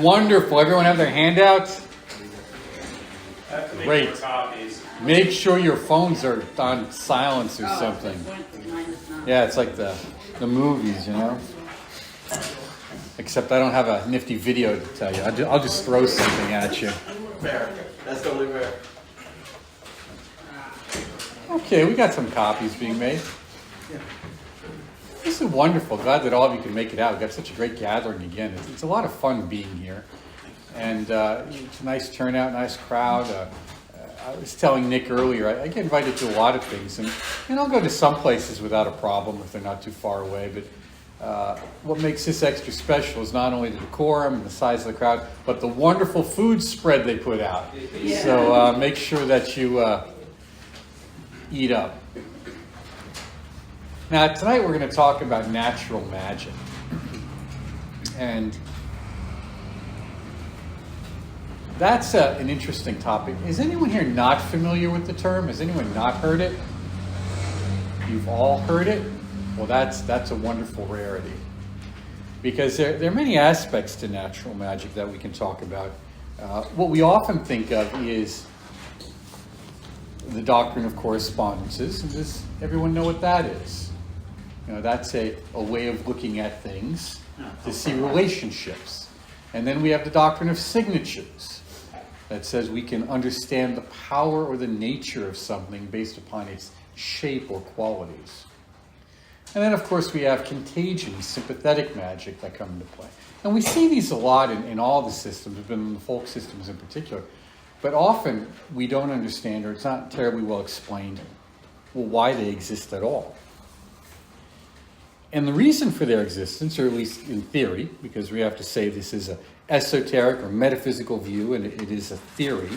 Wonderful. Everyone have their handouts? Great. Make sure your phones are on silence or something. Yeah, it's like the movies, you know? Except I don't have a nifty video to tell you. I'll just throw something at you. Fair. That's totally fair. Okay, we got some copies being made. This is wonderful. Glad that all of you can make it out. We've got such a great gathering again. It's a lot of fun being here. And it's a nice turnout, nice crowd. I was telling Nick earlier, I get invited to a lot of things. And I'll go to some places without a problem if they're not too far away. But what makes this extra special is not only the decorum and the size of the crowd, but the wonderful food spread they put out. Yeah. So make sure that you eat up. Now, tonight we're going to talk about natural magic. And that's an interesting topic. Is anyone here not familiar with the term? Has anyone not heard it? You've all heard it? Well, that's a wonderful rarity. Because there are many aspects to natural magic that we can talk about. What we often think of is the doctrine of correspondences. And does everyone know what that is? You know, that's a way of looking at things to see relationships. And then we have the doctrine of signatures that says we can understand the power or the nature of something based upon its shape or qualities. And then, of course, we have contagion, sympathetic magic that come into play. And we see these a lot in all the systems, but in the folk systems in particular. But often we don't understand, or it's not terribly well explained, well, why they exist at all. And the reason for their existence, or at least in theory, because we have to say this is an esoteric or metaphysical view, and it is a theory.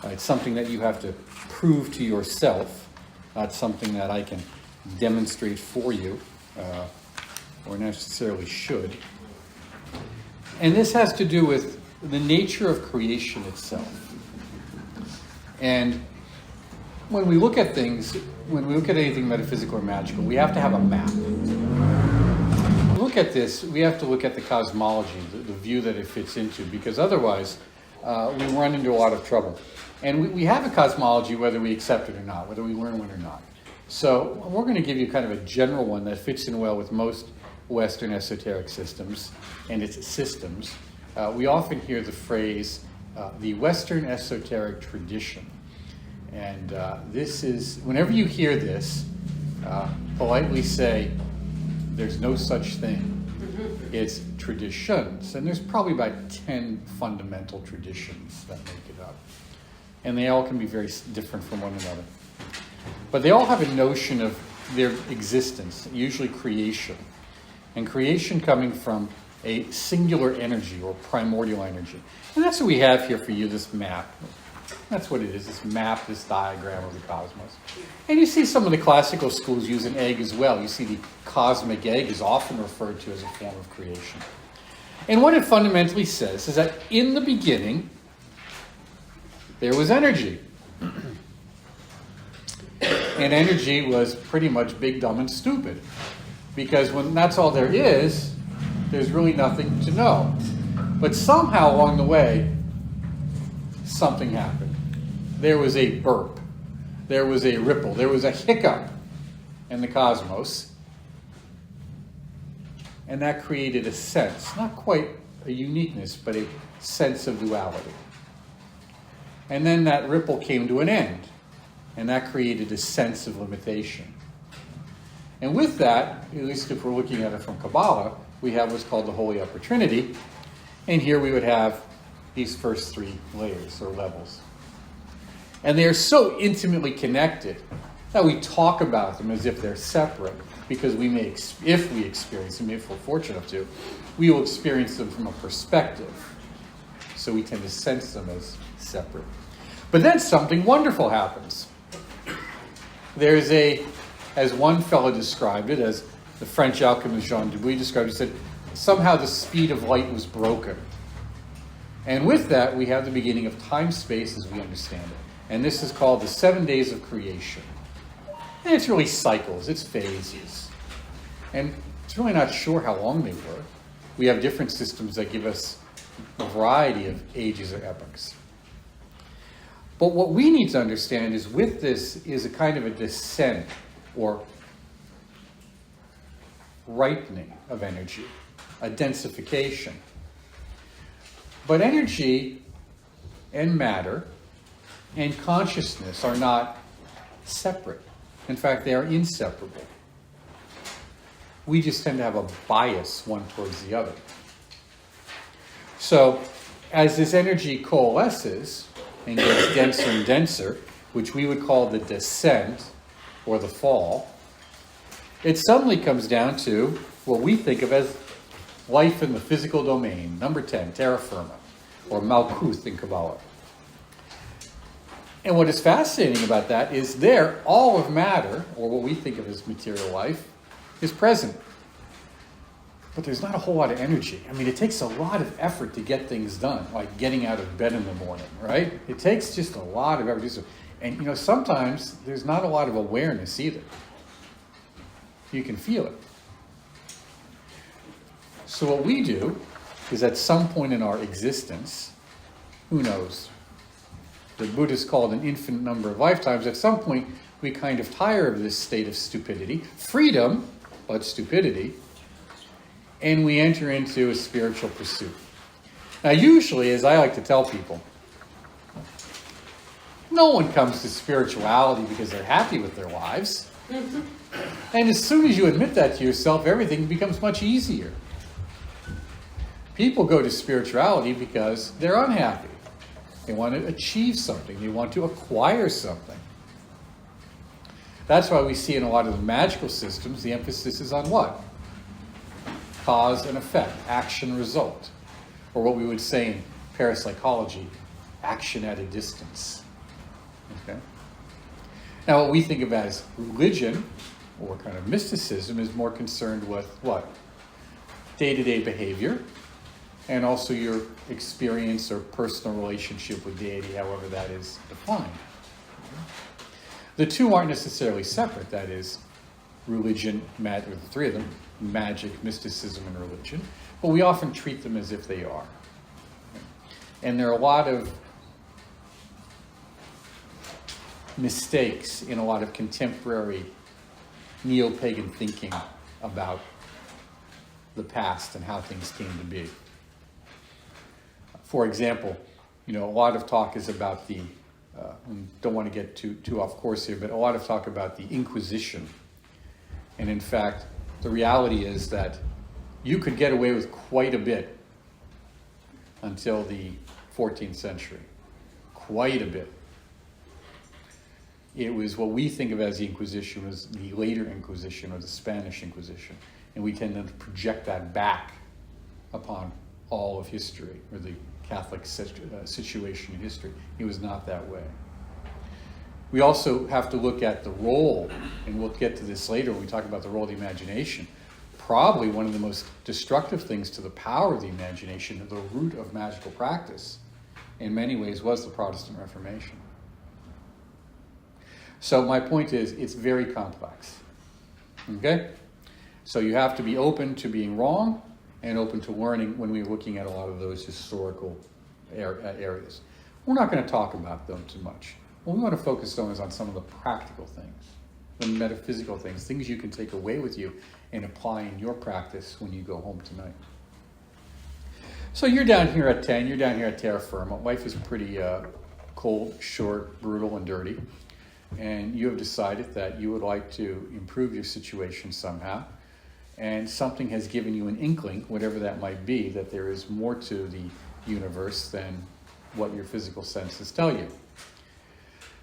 It's something that you have to prove to yourself, not something that I can demonstrate for you, or necessarily should. And this has to do with the nature of creation itself. And when we look at things, when we look at anything metaphysical or magical, we have to have a map. When we look at this, we have to look at the cosmology, the view that it fits into, because otherwise we run into a lot of trouble. And we have a cosmology whether we accept it or not, whether we learn one or not. So we're going to give you kind of a general one that fits in well with most Western esoteric systems and its systems. We often hear the phrase, the Western esoteric tradition. And this is, whenever you hear this, politely say, there's no such thing. It's traditions. And there's probably about 10 fundamental traditions that make it up. And they all can be very different from one another. But they all have a notion of their existence, usually creation. And creation coming from a singular energy or primordial energy. And that's what we have here for you, this map. That's what it is, this map, this diagram of the cosmos. And you see some of the classical schools use an egg as well. You see the cosmic egg is often referred to as a form of creation. And what it fundamentally says is that in the beginning, there was energy. And energy was pretty much big, dumb, and stupid. Because when that's all there is, there's really nothing to know. But somehow along the way, something happened. There was a burp. There was a ripple. There was a hiccup in the cosmos. And that created a sense, not quite a uniqueness, but a sense of duality. And then that ripple came to an end. And that created a sense of limitation. And with that, at least if we're looking at it from Kabbalah, we have what's called the Holy Upper Trinity. And here we would have these first three layers or levels. And they are so intimately connected that we talk about them as if they're separate, because we may, if we experience them, if we're fortunate to, we will experience them from a perspective. So we tend to sense them as separate. But then something wonderful happens. There's as one fellow described it, as the French alchemist Jean Dubuis described it, he said, somehow the speed of light was broken. And with that, we have the beginning of time-space as we understand it. And this is called the 7 days of creation. And it's really cycles, it's phases. And it's really not sure how long they were. We have different systems that give us a variety of ages or epochs. But what we need to understand is with this is a kind of a descent or ripening of energy, a densification. But energy and matter and consciousness are not separate. In fact, they are inseparable. We just tend to have a bias one towards the other. So, as this energy coalesces and gets denser and denser, which we would call the descent or the fall, it suddenly comes down to what we think of as life in the physical domain, number 10, terra firma, or Malkuth in Kabbalah. And what is fascinating about that is there, all of matter, or what we think of as material life, is present. But there's not a whole lot of energy. I mean, it takes a lot of effort to get things done, like getting out of bed in the morning, right? It takes just a lot of effort. And, sometimes there's not a lot of awareness either. You can feel it. So what we do is at some point in our existence, who knows, the Buddhists call it an infinite number of lifetimes, at some point we kind of tire of this state of stupidity, freedom, but stupidity, and we enter into a spiritual pursuit. Now usually, as I like to tell people, no one comes to spirituality because they're happy with their lives. And as soon as you admit that to yourself, everything becomes much easier. People go to spirituality because they're unhappy. They want to achieve something. They want to acquire something. That's why we see in a lot of the magical systems, the emphasis is on what? Cause and effect, action, result. Or what we would say in parapsychology, action at a distance. Okay? Now, what we think of as religion, or kind of mysticism, is more concerned with what? Day-to-day behavior, and also your experience or personal relationship with deity, however that is defined. The two aren't necessarily separate, that is, religion, magic, the three of them, magic, mysticism, and religion, but we often treat them as if they are. And there are a lot of mistakes in a lot of contemporary neo-pagan thinking about the past and how things came to be. For example, a lot of talk is about the, don't want to get too off course here, but a lot of talk about the Inquisition. And in fact, the reality is that you could get away with quite a bit until the 14th century. Quite a bit. It was what we think of as the Inquisition was the later Inquisition or the Spanish Inquisition. And we tend to project that back upon all of history, or the Catholic situation in history. It was not that way. We also have to look at the role, and we'll get to this later when we talk about the role of the imagination. Probably one of the most destructive things to the power of the imagination, the root of magical practice, in many ways was the Protestant Reformation. So my point is, it's very complex. Okay? So you have to be open to being wrong and open to learning when we're looking at a lot of those historical areas. We're not going to talk about them too much. What we want to focus on is on some of the practical things, the metaphysical things you can take away with you and apply in your practice when you go home tonight. So you're down here at 10, you're down here at terra firma. Life is pretty cold, short, brutal, and dirty. And you have decided that you would like to improve your situation somehow. And something has given you an inkling, whatever that might be, that there is more to the universe than what your physical senses tell you.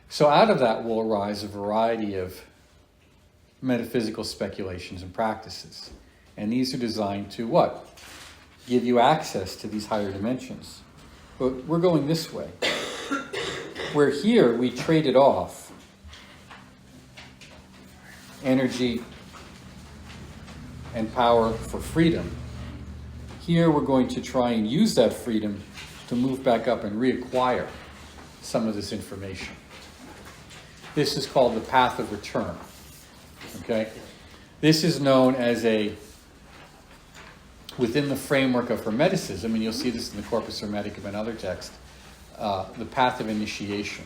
So out of that will arise a variety of metaphysical speculations and practices. And these are designed to what? Give you access to these higher dimensions. But we're going this way. Where here we traded off energy and power for freedom. Here we're going to try and use that freedom to move back up and reacquire some of this information. This is called the path of return. Okay? This is known as a within the framework of Hermeticism, and you'll see this in the Corpus Hermeticum and other texts, the path of initiation.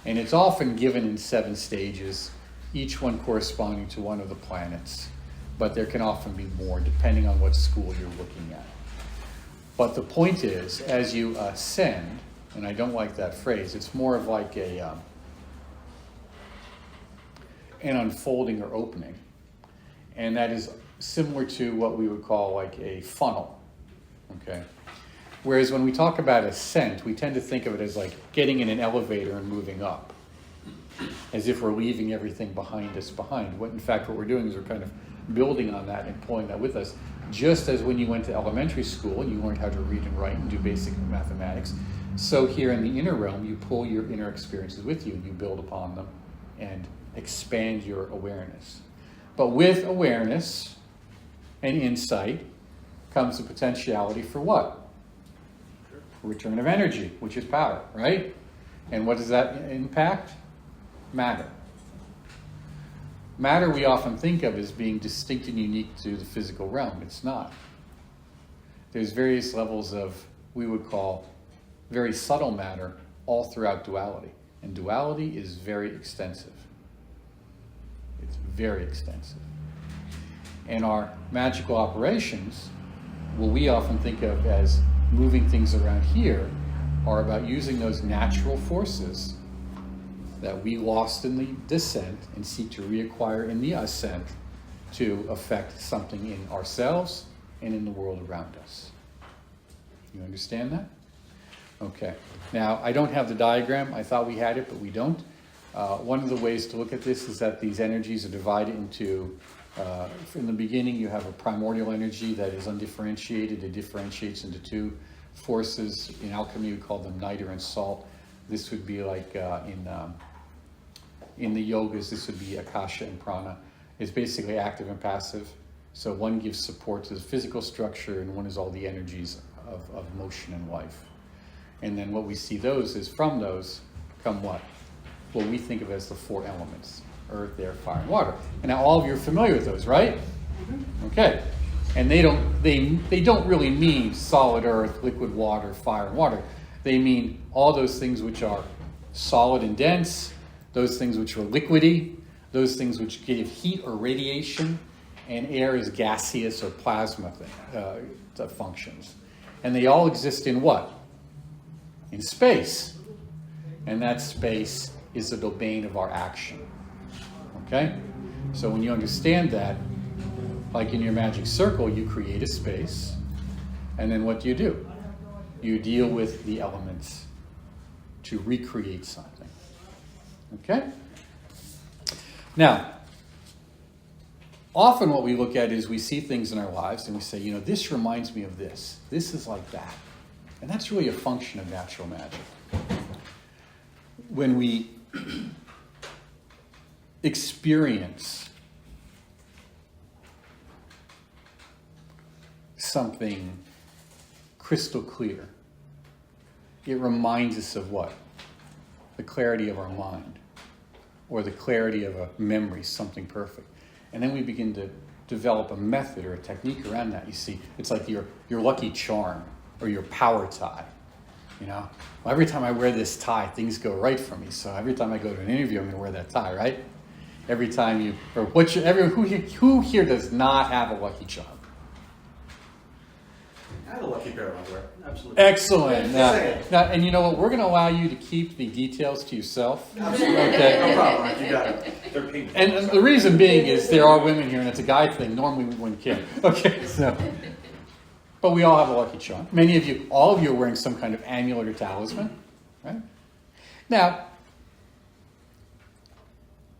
And it's often given in 7 stages, each one corresponding to one of the planets. But there can often be more, depending on what school you're looking at. But the point is, as you ascend, and I don't like that phrase, it's more of like an unfolding or opening. And that is similar to what we would call like a funnel, okay? Whereas when we talk about ascent, we tend to think of it as like getting in an elevator and moving up, as if we're leaving everything behind us behind. What, in fact, what we're doing is we're kind of building on that and pulling that with us. Just as when you went to elementary school and you learned how to read and write and do basic mathematics, so here in the inner realm, you pull your inner experiences with you and you build upon them and expand your awareness. But with awareness and insight comes the potentiality for what? Return of energy, which is power, right? And what does that impact? Matter. Matter we often think of as being distinct and unique to the physical realm. It's not. There's various levels of, we would call, very subtle matter all throughout duality. And duality is very extensive. It's very extensive. And our magical operations, what we often think of as moving things around here, are about using those natural forces that we lost in the descent and seek to reacquire in the ascent to affect something in ourselves and in the world around us. You understand that? Okay. Now, I don't have the diagram. I thought we had it, but we don't. One of the ways to look at this is that these energies are divided into, in the beginning, you have a primordial energy that is undifferentiated. It differentiates into 2 forces. In alchemy, we call them niter and salt. This would be like in the yogas, this would be akasha and prana. It's basically active and passive. So one gives support to the physical structure, and one is all the energies of motion and life. And then what we see those is from those come what? What we think of as the 4 elements: earth, air, fire, and water. And now all of you are familiar with those, right? Okay. And they don't really mean solid earth, liquid water, fire, and water. They mean all those things which are solid and dense, those things which are liquidy, those things which give heat or radiation, and air is gaseous or plasma functions. And they all exist in what? In space. And that space is the domain of our action. Okay? So when you understand that, like in your magic circle, you create a space, and then what do? You deal with the elements to recreate something. Okay? Now, often what we look at is we see things in our lives and we say, this reminds me of this. This is like that. And that's really a function of natural magic. When we experience something crystal clear, it reminds us of what? The clarity of our mind, or the clarity of a memory, something perfect. And then we begin to develop a method or a technique around that. You see, it's like your lucky charm or your power tie. Well, every time I wear this tie, things go right for me. So every time I go to an interview, I'm going to wear that tie, right? Every time who here does not have a lucky charm? I have a lucky pair of underwear. Absolutely. Excellent. Now, and you know what? We're going to allow you to keep the details to yourself. Absolutely. Okay. No problem. You got it. They're pink. And the reason being is there are women here, and it's a guy thing. Normally we wouldn't care. Okay, so. But we all have a lucky charm. Many of you, all of you are wearing some kind of amulet or talisman, right? Now,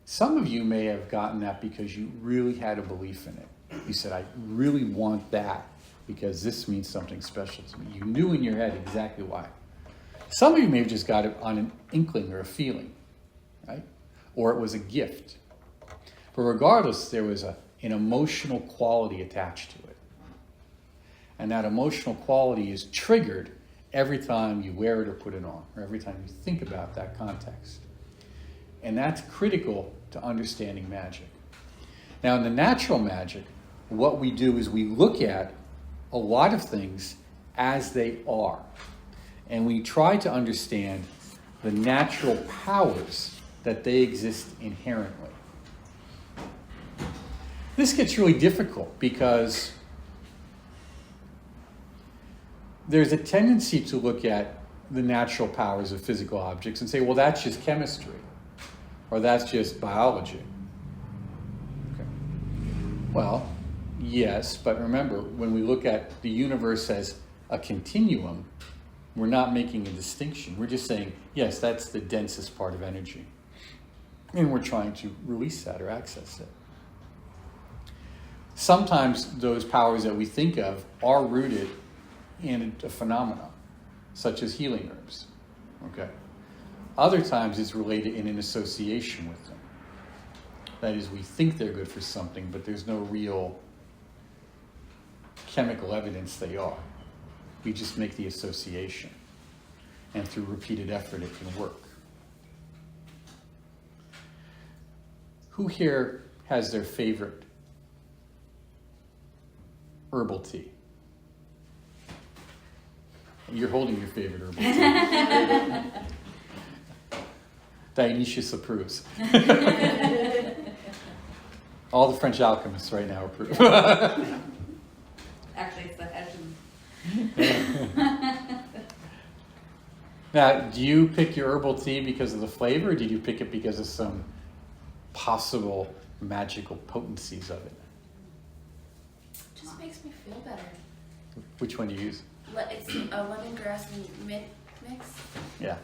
some of you may have gotten that because you really had a belief in it. You said, I really want that because this means something special to me. You knew in your head exactly why. Some of you may have just got it on an inkling or a feeling, right? Or it was a gift. But regardless, there was an emotional quality attached to it. And that emotional quality is triggered every time you wear it or put it on, or every time you think about that context. And that's critical to understanding magic. Now, in the natural magic, what we do is we look at a lot of things as they are. And we try to understand the natural powers that they exist inherently. This gets really difficult because there's a tendency to look at the natural powers of physical objects and say, well, that's just chemistry, or that's just biology. Okay. Well, yes, but remember, when we look at the universe as a continuum, we're not making a distinction. We're just saying, yes, that's the densest part of energy. And we're trying to release that or access it. Sometimes those powers that we think of are rooted in a phenomena, such as healing herbs. Okay. Other times it's related in an association with them. That is, we think they're good for something, but there's no real chemical evidence they are. We just make the association. And through repeated effort, it can work. Who here has their favorite herbal tea? You're holding your favorite herbal tea. Dionysius approves. All the French alchemists right now approve. Actually, it's the Hessian. Now, do you pick your herbal tea because of the flavor, or did you pick it because of some possible magical potencies of it? Just makes me feel better. Which one do you use? It's a lemongrass and mint mix. Yeah.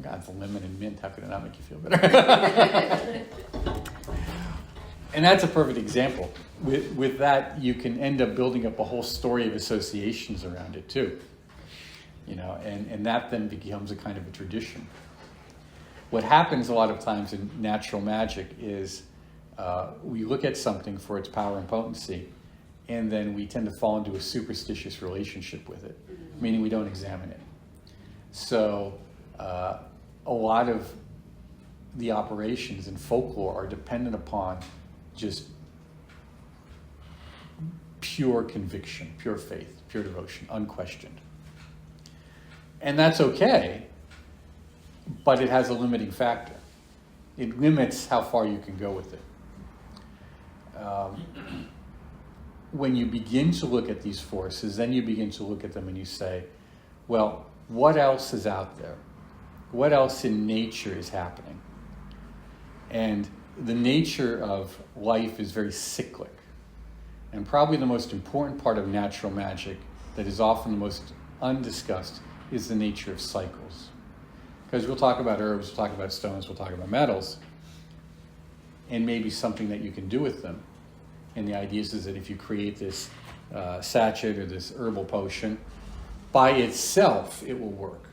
God, the lemon and mint, how could it not make you feel better? And that's a perfect example. With that, you can end up building up a whole story of associations around it too. You know, and that then becomes a kind of a tradition. What happens a lot of times in natural magic is we look at something for its power and potency, and then we tend to fall into a superstitious relationship with it, meaning we don't examine it. So a lot of the operations in folklore are dependent upon just pure conviction, pure faith, pure devotion, unquestioned. And that's okay, but it has a limiting factor. It limits how far you can go with it. When you begin to look at these forces, then you begin to look at them and you say, well, what else is out there? What else in nature is happening? And the nature of life is very cyclic. And probably the most important part of natural magic that is often the most undiscussed is the nature of cycles. Because we'll talk about herbs, we'll talk about stones, we'll talk about metals, and maybe something that you can do with them. And the idea is that if you create this sachet or this herbal potion, by itself, it will work.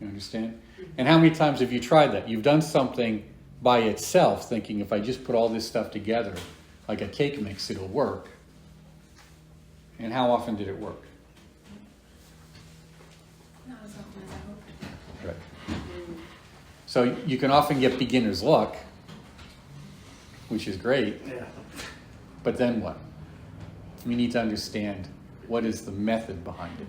You understand? And how many times have you tried that? You've done something by itself, thinking if I just put all this stuff together, like a cake mix, it'll work. And how often did it work? Not as often as I hoped. Right. So you can often get beginner's luck, which is great. Yeah. But then what? We need to understand what is the method behind it.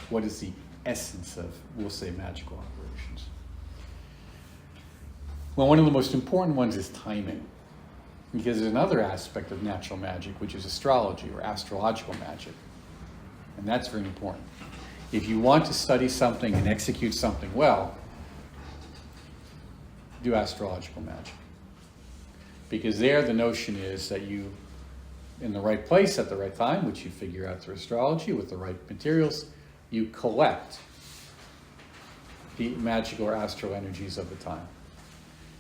What is the essence of, we'll say, magical operations. Well, one of the most important ones is timing. Because there's another aspect of natural magic, which is astrology or astrological magic. And that's very important. If you want to study something and execute something well, do astrological magic. Because there the notion is that you, in the right place at the right time, which you figure out through astrology with the right materials, you collect the magical or astral energies of the time.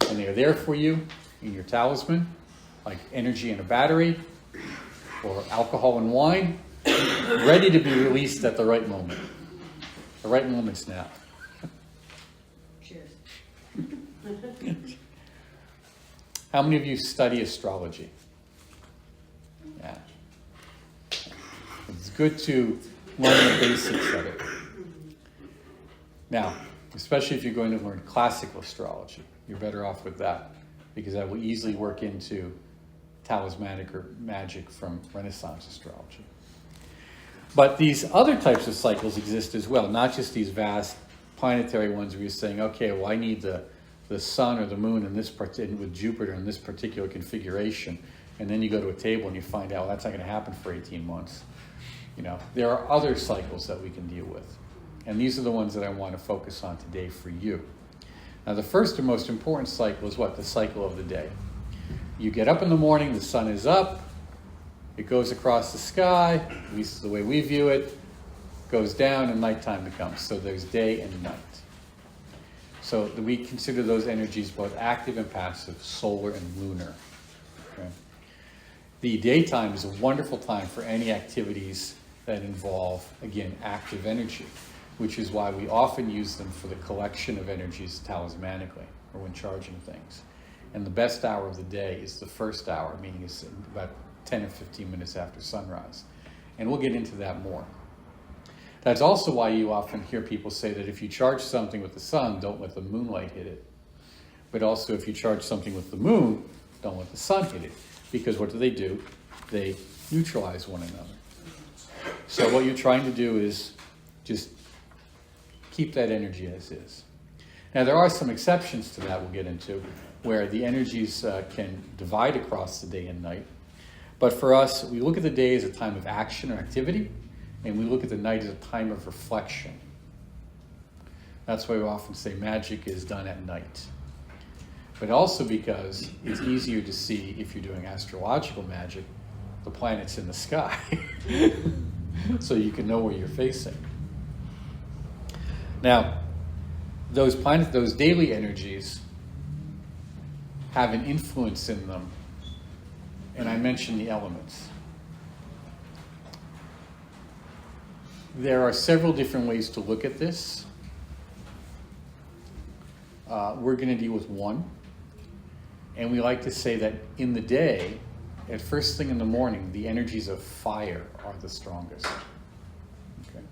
And they are there for you in your talisman, like energy in a battery or alcohol and wine, ready to be released at the right moment. The right moment's now. Cheers. How many of you study astrology? Yeah. It's good to learn the basics of it. Now, especially if you're going to learn classical astrology, you're better off with that, because that will easily work into talismanic or magic from Renaissance astrology. But these other types of cycles exist as well, not just these vast planetary ones where you're saying, okay, well, I need the sun or the moon in this with Jupiter in this particular configuration, and then you go to a table and you find out, well, that's not going to happen for 18 months. There are other cycles that we can deal with, and these are the ones that I want to focus on today for you. Now, the first and most important cycle is what? The cycle of the day. You get up in the morning, the sun is up, it goes across the sky, at least the way we view it, goes down, and nighttime becomes. So there's day and night. So we consider those energies both active and passive, solar and lunar. Okay? The daytime is a wonderful time for any activities that involve, again, active energy, which is why we often use them for the collection of energies talismanically, or when charging things. And the best hour of the day is the first hour, meaning it's about 10 or 15 minutes after sunrise. And we'll get into that more. That's also why you often hear people say that if you charge something with the sun, don't let the moonlight hit it. But also if you charge something with the moon, don't let the sun hit it. Because what do? They neutralize one another. So what you're trying to do is just keep that energy as is. Now there are some exceptions to that we'll get into, where the energies can divide across the day and night. But for us, we look at the day as a time of action or activity, and we look at the night as a time of reflection. That's why we often say magic is done at night. But also because it's easier to see, if you're doing astrological magic, the planets in the sky. So you can know where you're facing. Now, those daily energies have an influence in them. And I mentioned the elements. There are several different ways to look at this. We're going to deal with one. And we like to say that in the day, at first thing in the morning, the energies of fire are the strongest. Okay.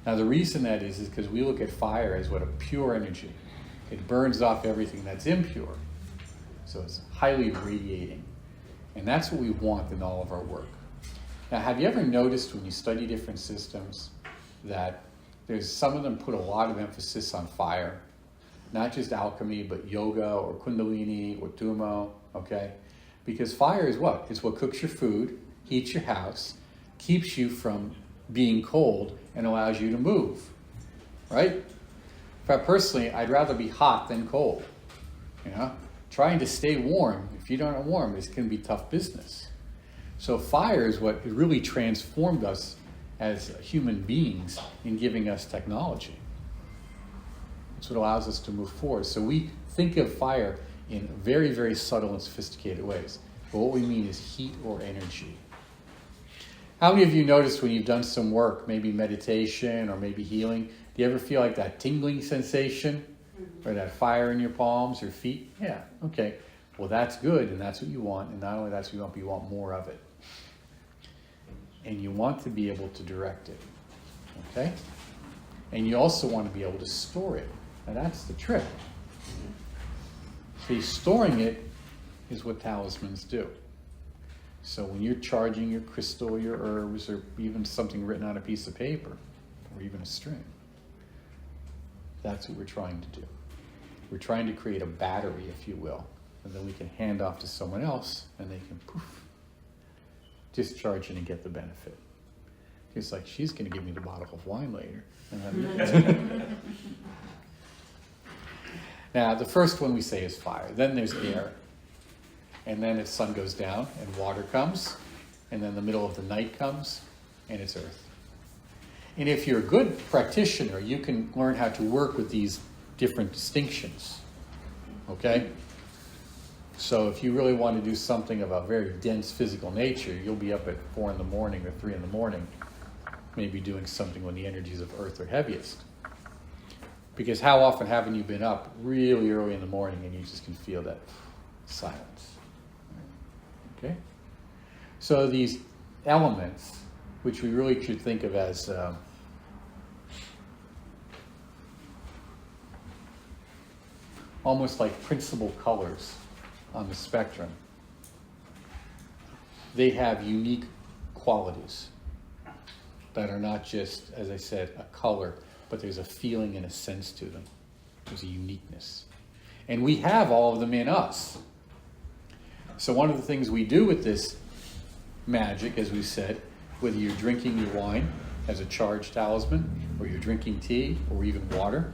Now the reason that is because we look at fire as what? A pure energy. It burns off everything that's impure. So it's highly radiating. And that's what we want in all of our work. Now, have you ever noticed when you study different systems that some of them put a lot of emphasis on fire? Not just alchemy, but yoga or kundalini or tumo, okay? Because fire is what? It's what cooks your food, heats your house, keeps you from being cold, and allows you to move, right? In fact, personally, I'd rather be hot than cold, Trying to stay warm, if you don't know warm, it can be tough business. So fire is what really transformed us as human beings in giving us technology. It's what allows us to move forward. So we think of fire in very, very subtle and sophisticated ways. But what we mean is heat or energy. How many of you noticed when you've done some work, maybe meditation or maybe healing, do you ever feel like that tingling sensation? Or that fire in your palms or feet? Yeah, okay. Well, that's good, and that's what you want. And not only that's what you want, but you want more of it. And you want to be able to direct it. Okay? And you also want to be able to store it. Now, that's the trick. See, storing it is what talismans do. So when you're charging your crystal, your herbs, or even something written on a piece of paper, or even a string, that's what we're trying to do. We're trying to create a battery, if you will, and then we can hand off to someone else, and they can poof, discharge it and get the benefit. It's like, she's going to give me the bottle of wine later. Now, the first one we say is fire. Then there's air. And then the sun goes down, and water comes. And then the middle of the night comes, and it's earth. And if you're a good practitioner, you can learn how to work with these different distinctions, okay? So if you really want to do something of a very dense physical nature, you'll be up at 4 in the morning or 3 in the morning, maybe doing something when the energies of earth are heaviest. Because how often haven't you been up really early in the morning and you just can feel that silence, okay? So these elements, which we really should think of as almost like principal colors on the spectrum. they have unique qualities that are not just, as I said, a color, but there's a feeling and a sense to them. There's a uniqueness. And we have all of them in us. So one of the things we do with this magic, as we said, whether you're drinking your wine as a charged talisman, or you're drinking tea, or even water,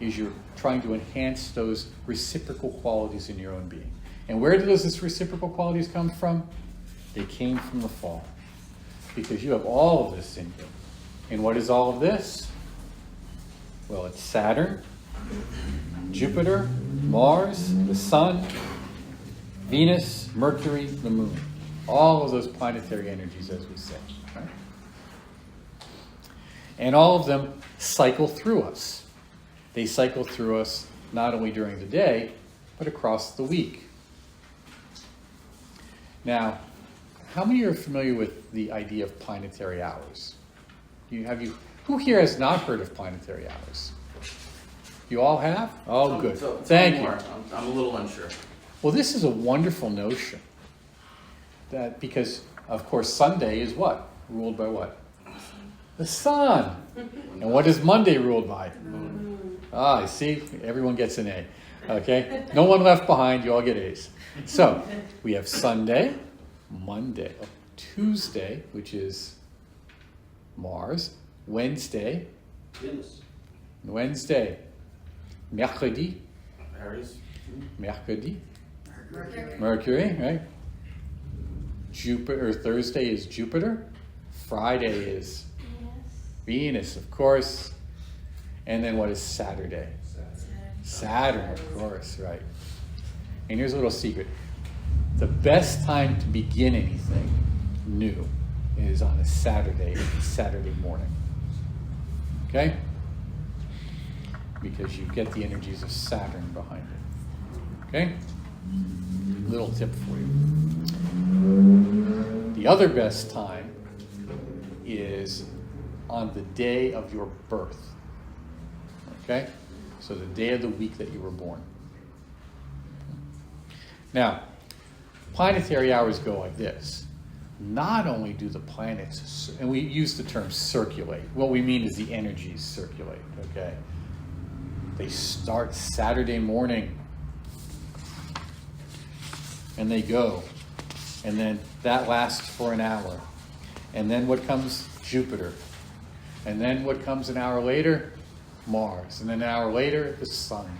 is you're trying to enhance those reciprocal qualities in your own being. And where do those reciprocal qualities come from? They came from the fall. Because you have all of this in you. And what is all of this? Well, it's Saturn, Jupiter, Mars, the Sun, Venus, Mercury, the Moon. All of those planetary energies, as we said. Right? And all of them cycle through us. They cycle through us not only during the day, but across the week. Now, how many are familiar with the idea of planetary hours? Who here has not heard of planetary hours? You all have? Oh, good. Thank you. I'm a little unsure. Well, this is a wonderful notion. That because, of course, Sunday is what? Ruled by what? The sun. And what is Monday ruled by? Ah, I see. Everyone gets an A. Okay? No one left behind. You all get A's. So, we have Sunday, Monday, Tuesday, which is Mars, Wednesday, Mercredi, Aries. Mercury, right? Jupiter, or Thursday is Jupiter. Friday is Venus, of course. And then what is Saturday? Saturn, of course, right. And here's a little secret. The best time to begin anything new is on a Saturday morning. Okay? Because you get the energies of Saturn behind it. Okay? Little tip for you. The other best time is on the day of your birth. Okay? So the day of the week that you were born. Now, planetary hours go like this. Not only do the planets, and we use the term circulate. What we mean is the energies circulate, okay? They start Saturday morning, and they go. And then that lasts for an hour. And then what comes? Jupiter. And then what comes an hour later? Mars. And then an hour later, the Sun.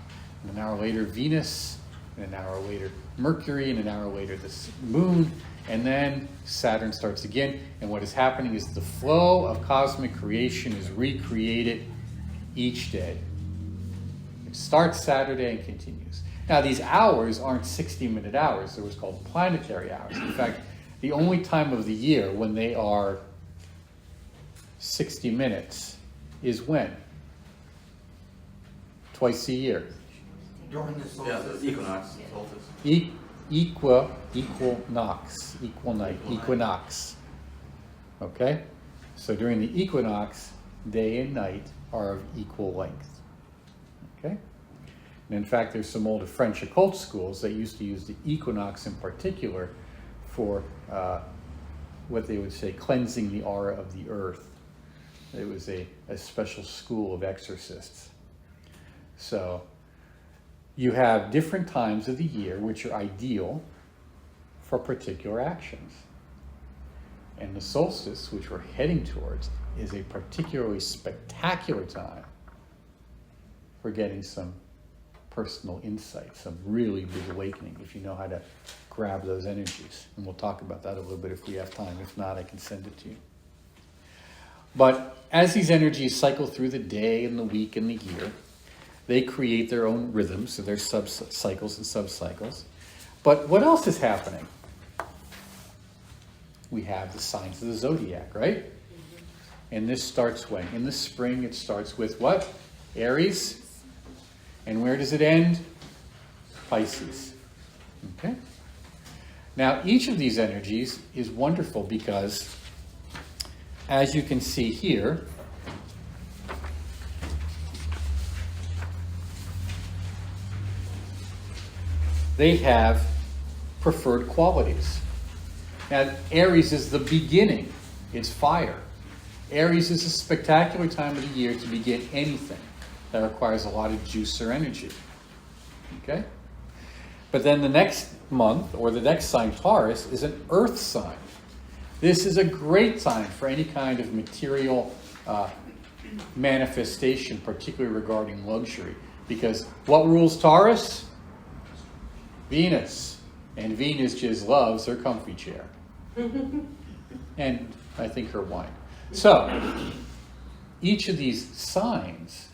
And an hour later, Venus. And an hour later, Mercury. And an hour later, the Moon. And then Saturn starts again. And what is happening is the flow of cosmic creation is recreated each day. It starts Saturday and continues. Now, these hours aren't 60-minute hours. They're what's called planetary hours. In fact, the only time of the year when they are 60 minutes is when? Twice a year. During the solstice. Yeah, the equinox. Solstice. Equal night, equinox. Okay? So during the equinox, day and night are of equal length. Okay? And in fact, there's some older French occult schools that used to use the equinox in particular for what they would say cleansing the aura of the earth. It was a special school of exorcists. So you have different times of the year which are ideal for particular actions. And the solstice, which we're heading towards, is a particularly spectacular time for getting some personal insight, some really big awakening, if you know how to grab those energies. And we'll talk about that a little bit if we have time. If not, I can send it to you. But as these energies cycle through the day and the week and the year, they create their own rhythms, so there's sub-cycles and sub-cycles. But what else is happening? We have the signs of the zodiac, right? And this starts when? In the spring, it starts with what? Aries. And where does it end? Pisces. Okay? Now, each of these energies is wonderful because, as you can see here, they have preferred qualities. Now, Aries is the beginning. It's fire. Aries is a spectacular time of the year to begin anything that requires a lot of juice or energy. Okay? But then the next month, or the next sign, Taurus, is an earth sign. This is a great time for any kind of material manifestation, particularly regarding luxury. Because what rules Taurus? Venus. And Venus just loves her comfy chair. And I think her wine. So, each of these signs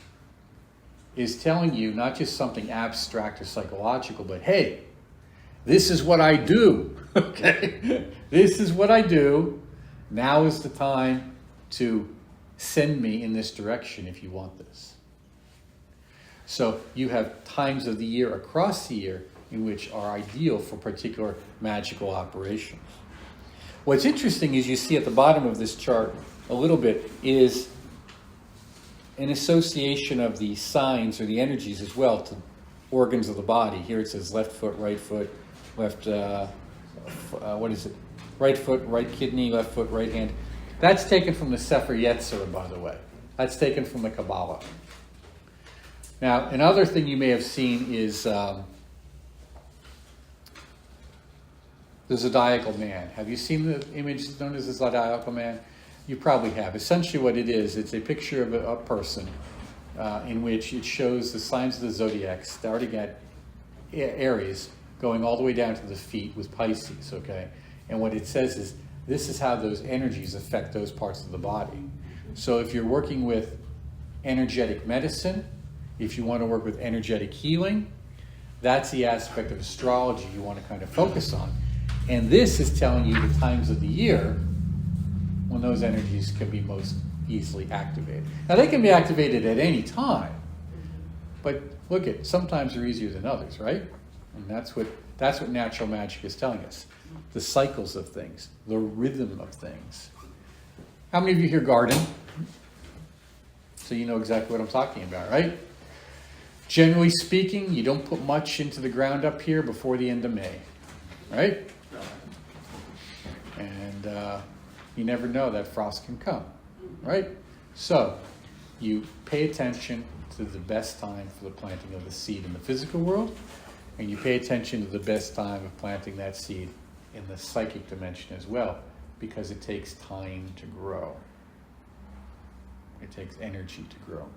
is telling you not just something abstract or psychological, but hey, this is what I do. Okay? This is what I do. Now is the time to send me in this direction if you want this. So you have times of the year across the year in which are ideal for particular magical operations. What's interesting is you see at the bottom of this chart a little bit is an association of the signs or the energies as well to organs of the body. Here it says left foot, right foot, left, right foot, right kidney, left foot, right hand. That's taken from the Sefer Yetzirah, by the way. That's taken from the Kabbalah. Now, another thing you may have seen is the zodiacal man. Have you seen the image known as the zodiacal man? You probably have. Essentially what it is, it's a picture of a person in which it shows the signs of the zodiac starting at Aries, going all the way down to the feet with Pisces, okay? And what it says is, this is how those energies affect those parts of the body. So if you're working with energetic medicine, if you want to work with energetic healing, that's the aspect of astrology you want to kind of focus on. And this is telling you the times of the year when those energies can be most easily activated. Now, they can be activated at any time, but look at, sometimes they're easier than others, right? And that's what natural magic is telling us. The cycles of things, the rhythm of things. How many of you here garden? So you know exactly what I'm talking about, right? Generally speaking, you don't put much into the ground up here before the end of May, right? And you never know that frost can come, right? So you pay attention to the best time for the planting of the seed in the physical world, and you pay attention to the best time of planting that seed in the psychic dimension as well, because it takes time to grow. It takes energy to grow.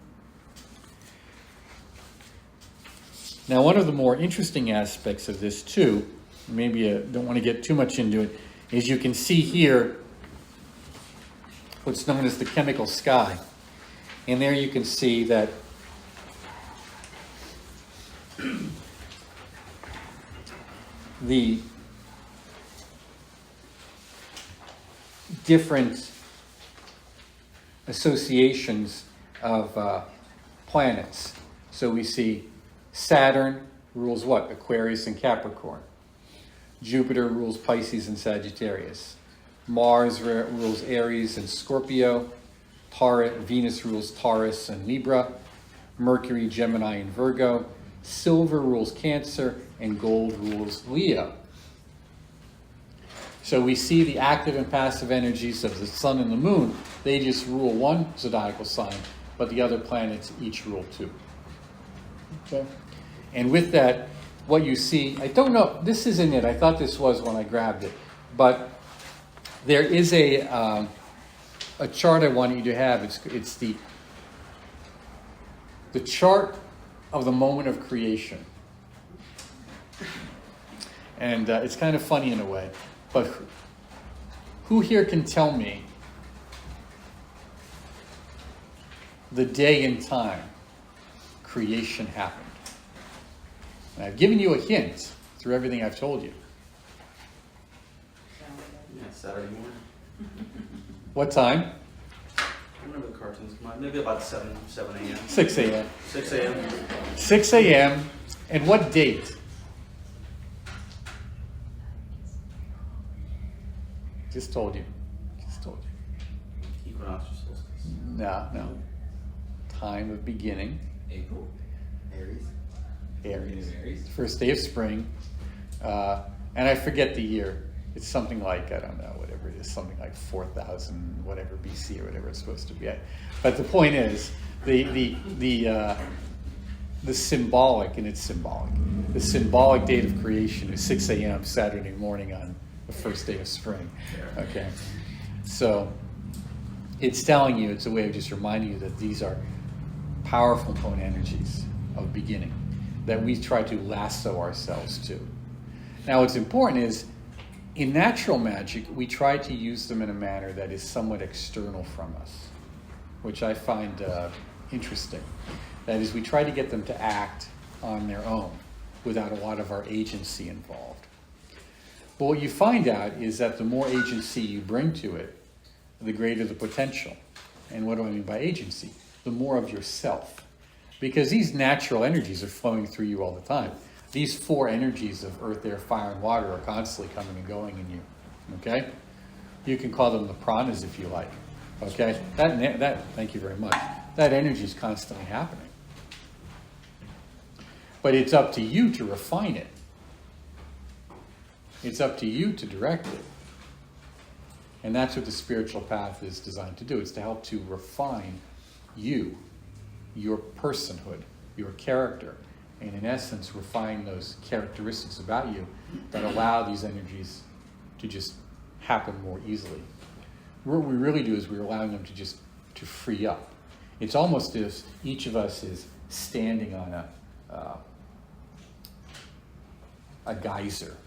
Now, one of the more interesting aspects of this too, maybe I don't want to get too much into it, is you can see here what's known as the chemical sky. And there you can see that the different associations of planets. So we see Saturn rules what? Aquarius and Capricorn. Jupiter rules Pisces and Sagittarius. Mars rules Aries and Scorpio. Venus rules Taurus and Libra. Mercury, Gemini, and Virgo. Silver rules Cancer, and gold rules Leo. So we see the active and passive energies of the sun and the moon. They just rule one zodiacal sign, but the other planets each rule two. Okay? And with that, what you see, I don't know, this isn't it. I thought this was when I grabbed it. But there is a chart I want you to have. It's the chart of the moment of creation. And it's kind of funny in a way. But who here can tell me the day and time creation happened? And I've given you a hint through everything I've told you. Yeah, Saturday morning. What time? Whenever the cartoons come on, maybe about 7 a.m. 6 a.m. 6 a.m. 6 a.m. And what date? Just told you. Equinox or solstice. No. Time of beginning. April? Aries. First day of spring. And I forget the year. It's something like, I don't know, whatever it is, something like 4,000 whatever BC or whatever it's supposed to be at. But the point is, the symbolic, and it's symbolic, the symbolic date of creation is 6 a.m. Saturday morning on the first day of spring. Okay, so it's telling you, it's a way of just reminding you that these are powerful point energies of beginning that we try to lasso ourselves to. Now, what's important is, in natural magic, we try to use them in a manner that is somewhat external from us, which I find interesting. That is, we try to get them to act on their own without a lot of our agency involved. But what you find out is that the more agency you bring to it, the greater the potential. And what do I mean by agency? The more of yourself. Because these natural energies are flowing through you all the time. These four energies of earth, air, fire, and water are constantly coming and going in you. Okay? You can call them the pranas if you like. Okay? That thank you very much. That energy is constantly happening. But it's up to you to refine it. It's up to you to direct it. And that's what the spiritual path is designed to do. It's to help to refine you, your personhood, your character, and in essence refine those characteristics about you that allow these energies to just happen more easily. What we really do is we're allowing them to free up. It's almost as each of us is standing on a geyser.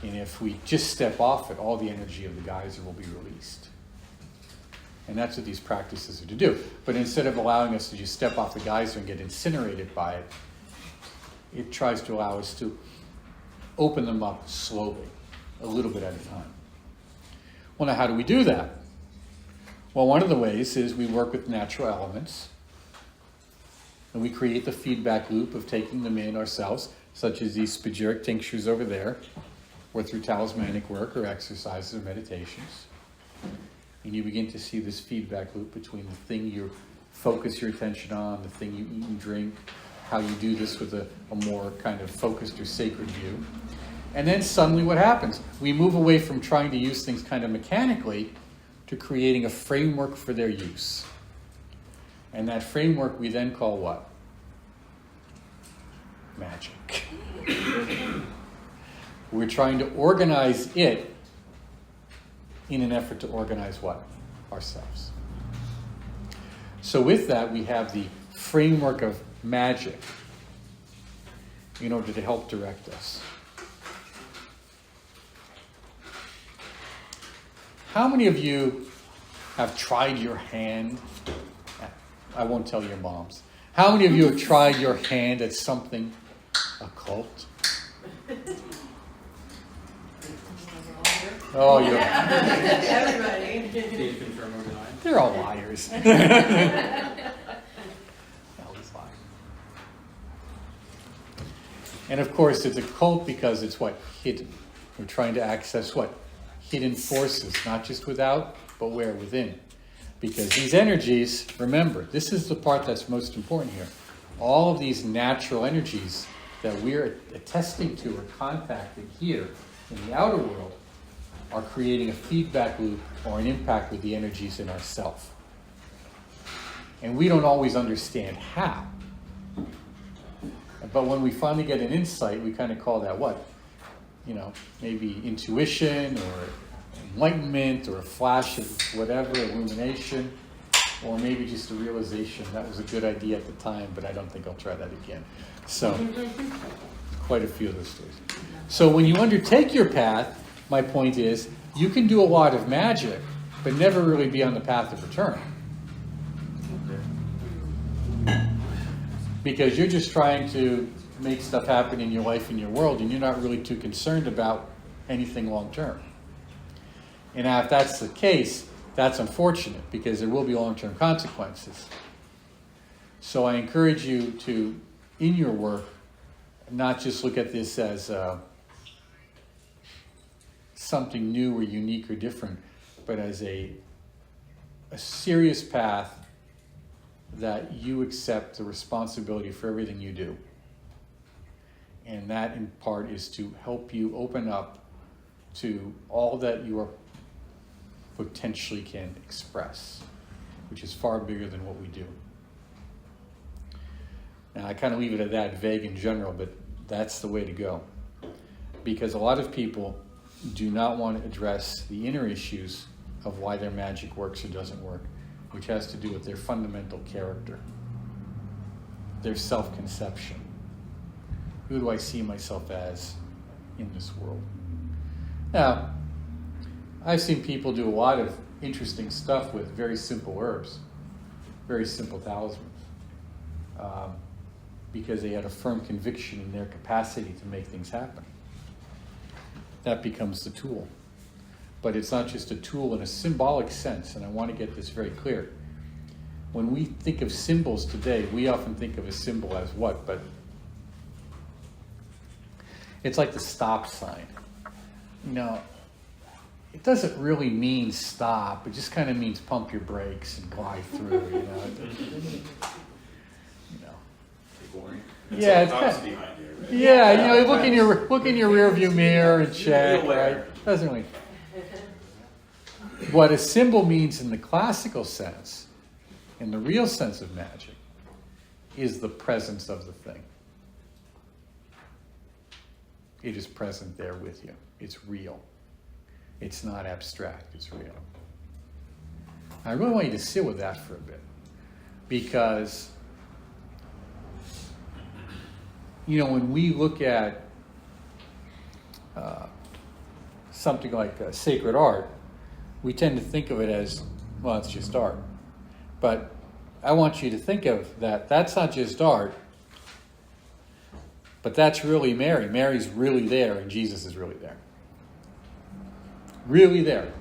And if we just step off it, all the energy of the geyser will be released. And that's what these practices are to do. But instead of allowing us to just step off the geyser and get incinerated by it, it tries to allow us to open them up slowly, a little bit at a time. Well, now how do we do that? Well, one of the ways is we work with natural elements, and we create the feedback loop of taking them in ourselves, such as these spagyric tinctures over there, or through talismanic work or exercises or meditations. And you begin to see this feedback loop between the thing you focus your attention on, the thing you eat and drink, how you do this with a more kind of focused or sacred view. And then suddenly what happens? We move away from trying to use things kind of mechanically to creating a framework for their use. And that framework we then call what? Magic. We're trying to organize it in an effort to organize what? Ourselves. So with that, we have the framework of magic in order to help direct us. How many of you have tried your hand? I won't tell your moms. How many of you have tried your hand at something occult? Oh, you're... Everybody. Can you confirm or deny? They're all liars. Always lying. And of course, it's occult because it's what? Hidden. We're trying to access what? Hidden forces, not just without, but where? Within. Because these energies, remember, this is the part that's most important here. All of these natural energies that we're attesting to or contacting here in the outer world are creating a feedback loop or an impact with the energies in ourself. And we don't always understand how. But when we finally get an insight, we kind of call that what? You know, maybe intuition or enlightenment or a flash of whatever, illumination, or maybe just a realization that was a good idea at the time, but I don't think I'll try that again. So, quite a few of those stories. So when you undertake your path, my point is, you can do a lot of magic, but never really be on the path of return. Because you're just trying to make stuff happen in your life and your world, and you're not really too concerned about anything long term. And now if that's the case, that's unfortunate, because there will be long-term consequences. So I encourage you to, in your work, not just look at this as something new or unique or different, but as a serious path that you accept the responsibility for everything you do. And that, in part, is to help you open up to all that you are potentially can express, which is far bigger than what we do. Now, I kind of leave it at that, vague in general, but that's the way to go. Because a lot of people do not want to address the inner issues of why their magic works or doesn't work, which has to do with their fundamental character, their self-conception. Who do I see myself as in this world? Now, I've seen people do a lot of interesting stuff with very simple herbs, very simple talismans, because they had a firm conviction in their capacity to make things happen. That becomes the tool. But it's not just a tool in a symbolic sense, and I want to get this very clear. When we think of symbols today, we often think of a symbol as what? But it's like the stop sign. You know, it doesn't really mean stop. It just kind of means pump your brakes and glide through, you know. Boring. Yeah, it's Thoughts kind of, behind it, right? yeah, you know, look in your rear view mirror and check, Be aware. right? Doesn't really. What a symbol means in the classical sense, in the real sense of magic, is the presence of the thing. It is present there with you. It's real. It's not abstract, it's real. I really want you to sit with that for a bit, because you know, when we look at something like sacred art, we tend to think of it as, well, it's just art. But I want you to think of that. That's not just art, but that's really Mary. Mary's really there, and Jesus is really there. Really there.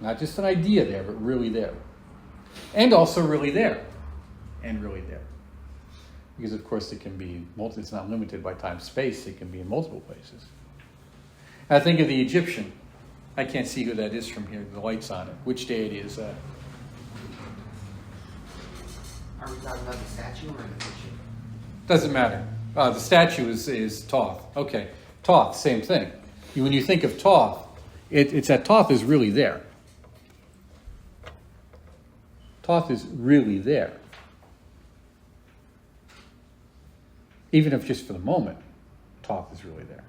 Not just an idea there, but really there. And also really there. And really there. Because, of course, it can be, it's not limited by time, space. It can be in multiple places. I think of the Egyptian. I can't see who that is from here. The light's on it. Which deity is that? Are we talking about the statue or the picture? Doesn't matter. The statue is Thoth. Okay. Thoth, same thing. When you think of Thoth, it's that Thoth is really there. Thoth is really there. Even if just for the moment, Thoth is really there.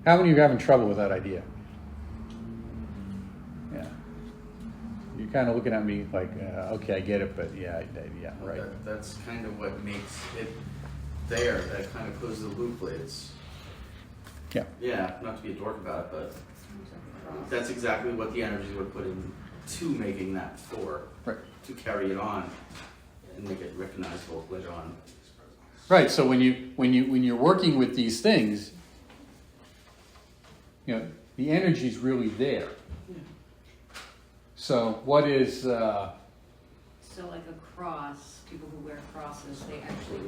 How many of you are having trouble with that idea? Yeah. You're kind of looking at me like, okay, I get it, but yeah, right. That's kind of what makes it there. That kind of closes the loop. It's Yeah. not to be a dork about it, but that's exactly what the energy would put into making that for, Right. to carry it on and make it recognizable later on. Right. So when you're working with these things, you know, the energy is really there. So what is So like a cross, people who wear crosses, they actually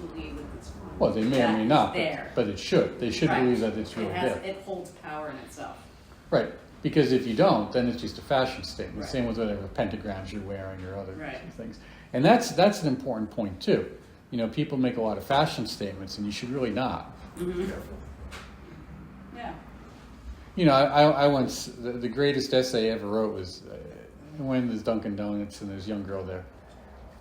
believe that it's well, they may or may not, there. but it should. They should Right. believe that it's really there. It holds power in itself. Right. Because if you don't, then it's just a fashion statement. Right. Same with whatever pentagrams you're wearing or other Right. things. And that's an important point too. You know, people make a lot of fashion statements, and you should really not. Mm-hmm. Yeah. You know, I once, the greatest essay I ever wrote was when there's Dunkin' Donuts and there's a young girl there,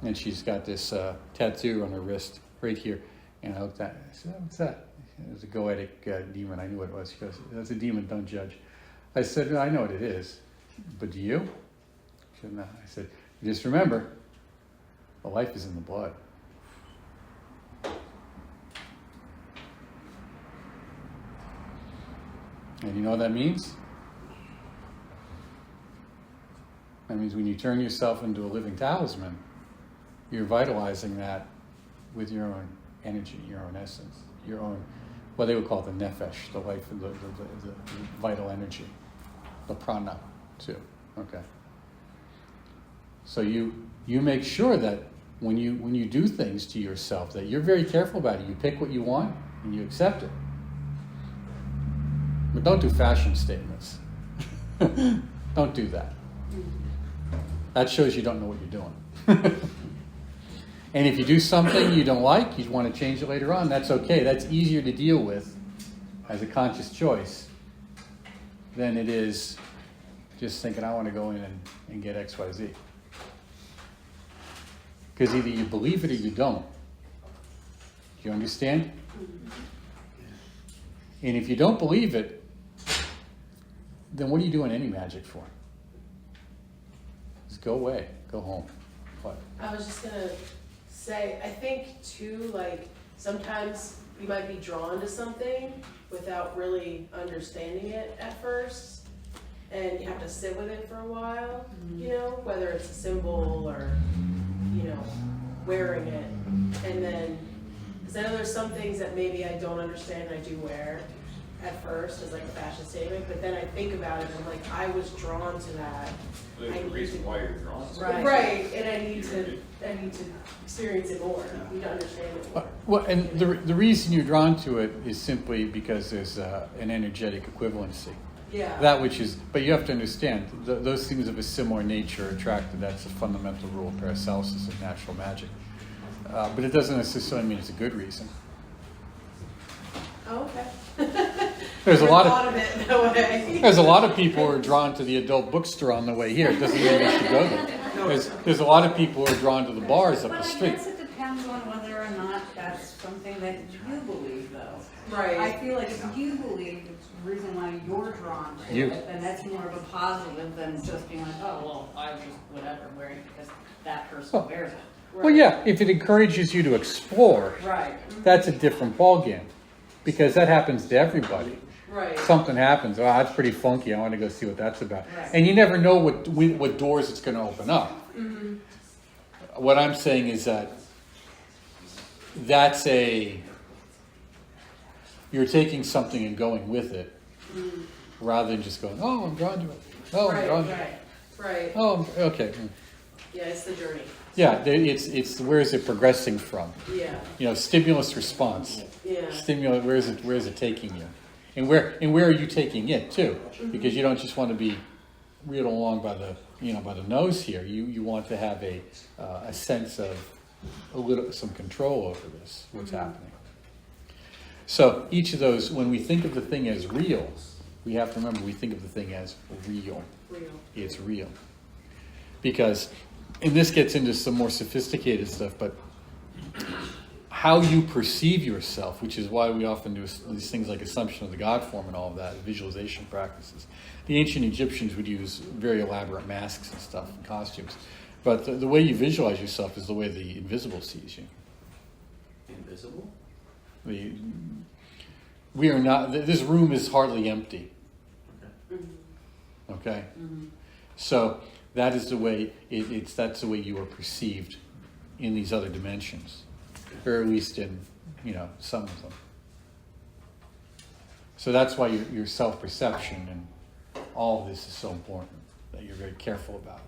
and she's got this tattoo on her wrist right here. And I looked at it, I said, what's that? It was a goetic demon. I knew what it was. She goes, that's a demon, don't judge. I said, I know what it is, but do you? She said, no. I said, just remember, the life is in the blood. And you know what that means? That means when you turn yourself into a living talisman, you're vitalizing that with your own energy, your own essence, your own, what they would call the nefesh, the life, the vital energy, the prana, too. Okay. So you make sure that when you do things to yourself, that you're very careful about it. You pick what you want and you accept it. But don't do fashion statements. Don't do that. That shows you don't know what you're doing. And if you do something you don't like, you want to change it later on, that's okay. That's easier to deal with as a conscious choice than it is just thinking, I want to go in and get X, Y, Z. Because either you believe it or you don't. Do you understand? And if you don't believe it, then what are you doing any magic for? Just go away, go home. What? I was just gonna say, I think too, like, sometimes you might be drawn to something without really understanding it at first, and you have to sit with it for a while, you know, whether it's a symbol or, you know, wearing it. And then, because I know there's some things that maybe I don't understand and I do wear at first as like a fashion statement, but then I think about it and I'm like, I was drawn to that. There's a reason why you're drawn to it. Right, and I need to experience it more, I need to understand it more. Well, and the reason you're drawn to it is simply because there's an energetic equivalency. Yeah. That which is, but you have to understand, those things of a similar nature are attracted. That's a fundamental rule of Paracelsus of natural magic. But it doesn't necessarily mean it's a good reason. Oh, okay. There's a Never lot thought of it that way. There's a lot of people who are drawn to the adult bookstore on the way here. It doesn't mean they should go there. There's a lot of people who are drawn to the bars up But the I street. guess it depends on whether or not that's something that you believe, though. Right. I feel like if you believe it's the reason why you're drawn to You. it, then that's more of a positive than just being like, oh, well, I just whatever, wearing it because that person wears it. Well, yeah, if it encourages you to explore, Right. that's a different ballgame. Because that happens to everybody. Right. Something happens, oh, that's pretty funky, I want to go see what that's about. Right. And you never know what doors it's going to open up. Mm-hmm. What I'm saying is that you're taking something and going with it, rather than just going, oh, I'm drawn to it. Oh, I'm drawn to it. Right. Oh, okay. Yeah, it's the journey. Yeah, it's where is it progressing from? Yeah. You know, stimulus response. Yeah. Stimulus, where is it taking you? And where are you taking it too? Because you don't just want to be reeled along by the nose here. You want to have a sense of some control over this, what's happening. So each of those, when we think of the thing as real, we have to remember we think of the thing as real. Real. It's real. Because, and this gets into some more sophisticated stuff, but how you perceive yourself, which is why we often do these things like assumption of the God form and all of that, visualization practices. The ancient Egyptians would use very elaborate masks and stuff and costumes. But the way you visualize yourself is the way the invisible sees you. Invisible? We are not, this room is hardly empty. Okay? So that is the way, that's the way you are perceived in these other dimensions. Or at least in, some of them. So that's why your self-perception and all of this is so important, that you're very careful about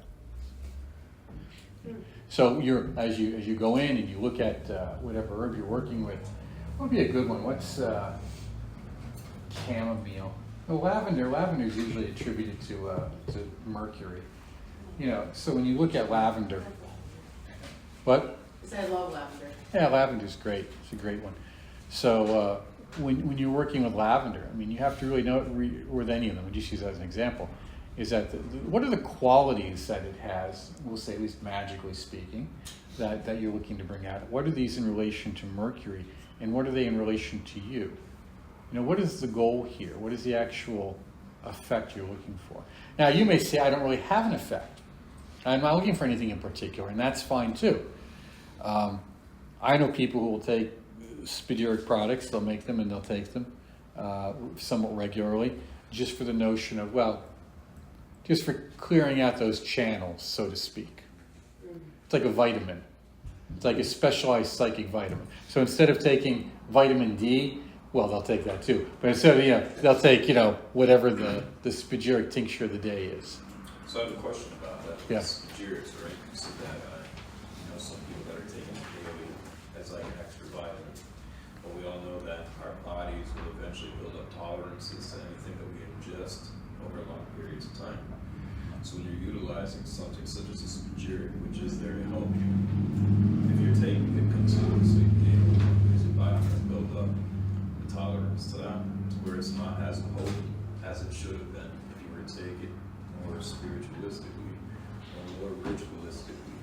it. So as you go in and you look at whatever herb you're working with, what would be a good one? What's chamomile? Oh, lavender. Lavender is usually attributed to Mercury. So when you look at lavender, what? I love lavender. Yeah, lavender's great. It's a great one. So when you're working with lavender, you have to really know with any of them. We'll just use that as an example. Is that what are the qualities that it has? We'll say, at least magically speaking, that you're looking to bring out. What are these in relation to Mercury, and what are they in relation to you? What is the goal here? What is the actual effect you're looking for? Now, you may say, I don't really have an effect. I'm not looking for anything in particular, and that's fine too. I know people who will take spagyric products, they'll make them and they'll take them somewhat regularly, just for the notion of, just for clearing out those channels, so to speak. It's like a vitamin. It's like a specialized psychic vitamin. So instead of taking vitamin D, they'll take that too. But instead of, they'll take, whatever the spagyric tincture of the day is. So I have a question about that. Yeah. Spagyrics, right? You said that, some people that are taking it daily as like an extra vitamin. But we all know that our bodies will eventually build up tolerances to anything that we ingest over long periods of time. So when you're utilizing something such as a spagyric, which is there to help you, if you're taking it continuously daily, is your body going to build up the tolerance to that, to where take it more spiritualistically or more ritualistically?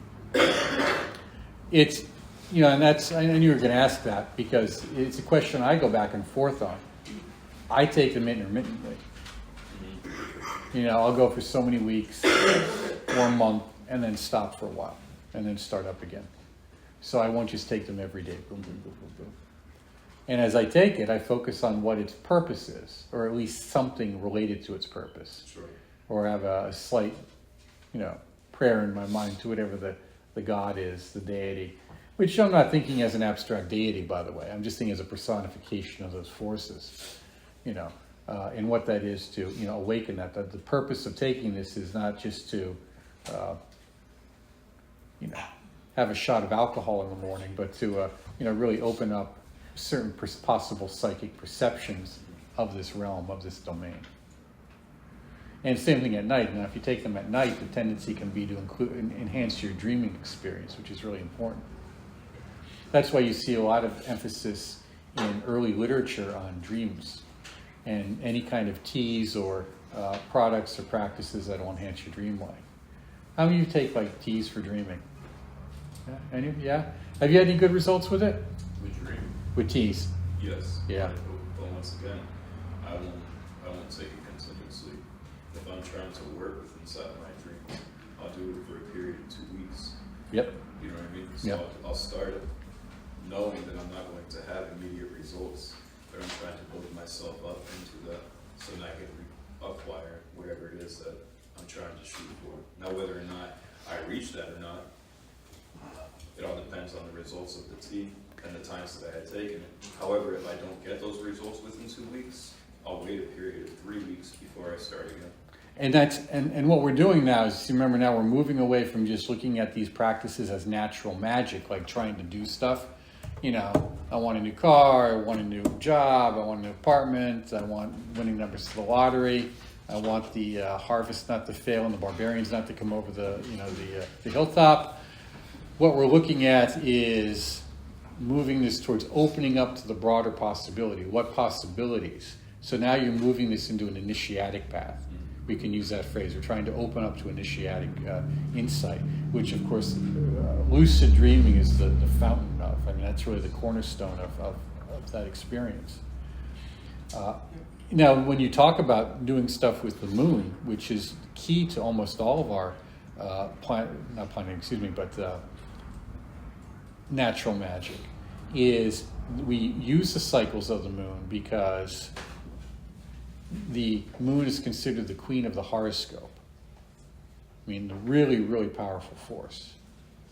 It's, you know, and that's, I knew you were going to ask that because it's a question I go back and forth on. I take them intermittently. You know, I'll go for so many weeks or a month and then stop for a while and then start up again. So I won't just take them every day. Boom, boom, boom, boom, boom. And as I take it, I focus on what its purpose is, or at least something related to its purpose. Sure. Or have a slight, you know, prayer in my mind to whatever the God is, the deity. Which I'm not thinking as an abstract deity, by the way. I'm just thinking as a personification of those forces, you know. And what that is to, you know, awaken that. The purpose of taking this is not just to, you know, have a shot of alcohol in the morning, but to, you know, really open up certain possible psychic perceptions of this realm, of this domain. And same thing at night. Now, if you take them at night, the tendency can be to enhance your dreaming experience, which is really important. That's why you see a lot of emphasis in early literature on dreams and any kind of teas or products or practices that will enhance your dream life. How many of you take like teas for dreaming? Yeah? Any of you? Yeah? Have you had any good results with it? With dream? With teas? Yes. Yeah. But once again, I won't take it continuously. If I'm trying to work with inside my dreams, I'll do it for a period of 2 weeks. Yep. You know what I mean? So Yep. I'll start it knowing that I'm not going to have immediate results, but I'm trying to build myself up into that so that I can acquire whatever it is that I'm trying to shoot for. Now, whether or not I reach that or not, it all depends on the results of the tea and the times that I had taken it. However, if I don't get those results within 2 weeks, I'll wait a period of 3 weeks before I start again. And that's and what we're doing now is, remember, now we're moving away from just looking at these practices as natural magic, like trying to do stuff. You know, I want a new car, I want a new job, I want a new apartment, I want winning numbers to the lottery, I want the harvest not to fail and the barbarians not to come over the hilltop. What we're looking at is moving this towards opening up to the broader possibility. What possibilities? So now you're moving this into an initiatic path. We can use that phrase. We're trying to open up to initiatic insight, which of course lucid dreaming is the fountain of. I mean, that's really the cornerstone of that experience. Now, when you talk about doing stuff with the moon, which is key to almost all of our natural magic, is we use the cycles of the moon because the moon is considered the queen of the horoscope. I mean, a really, really powerful force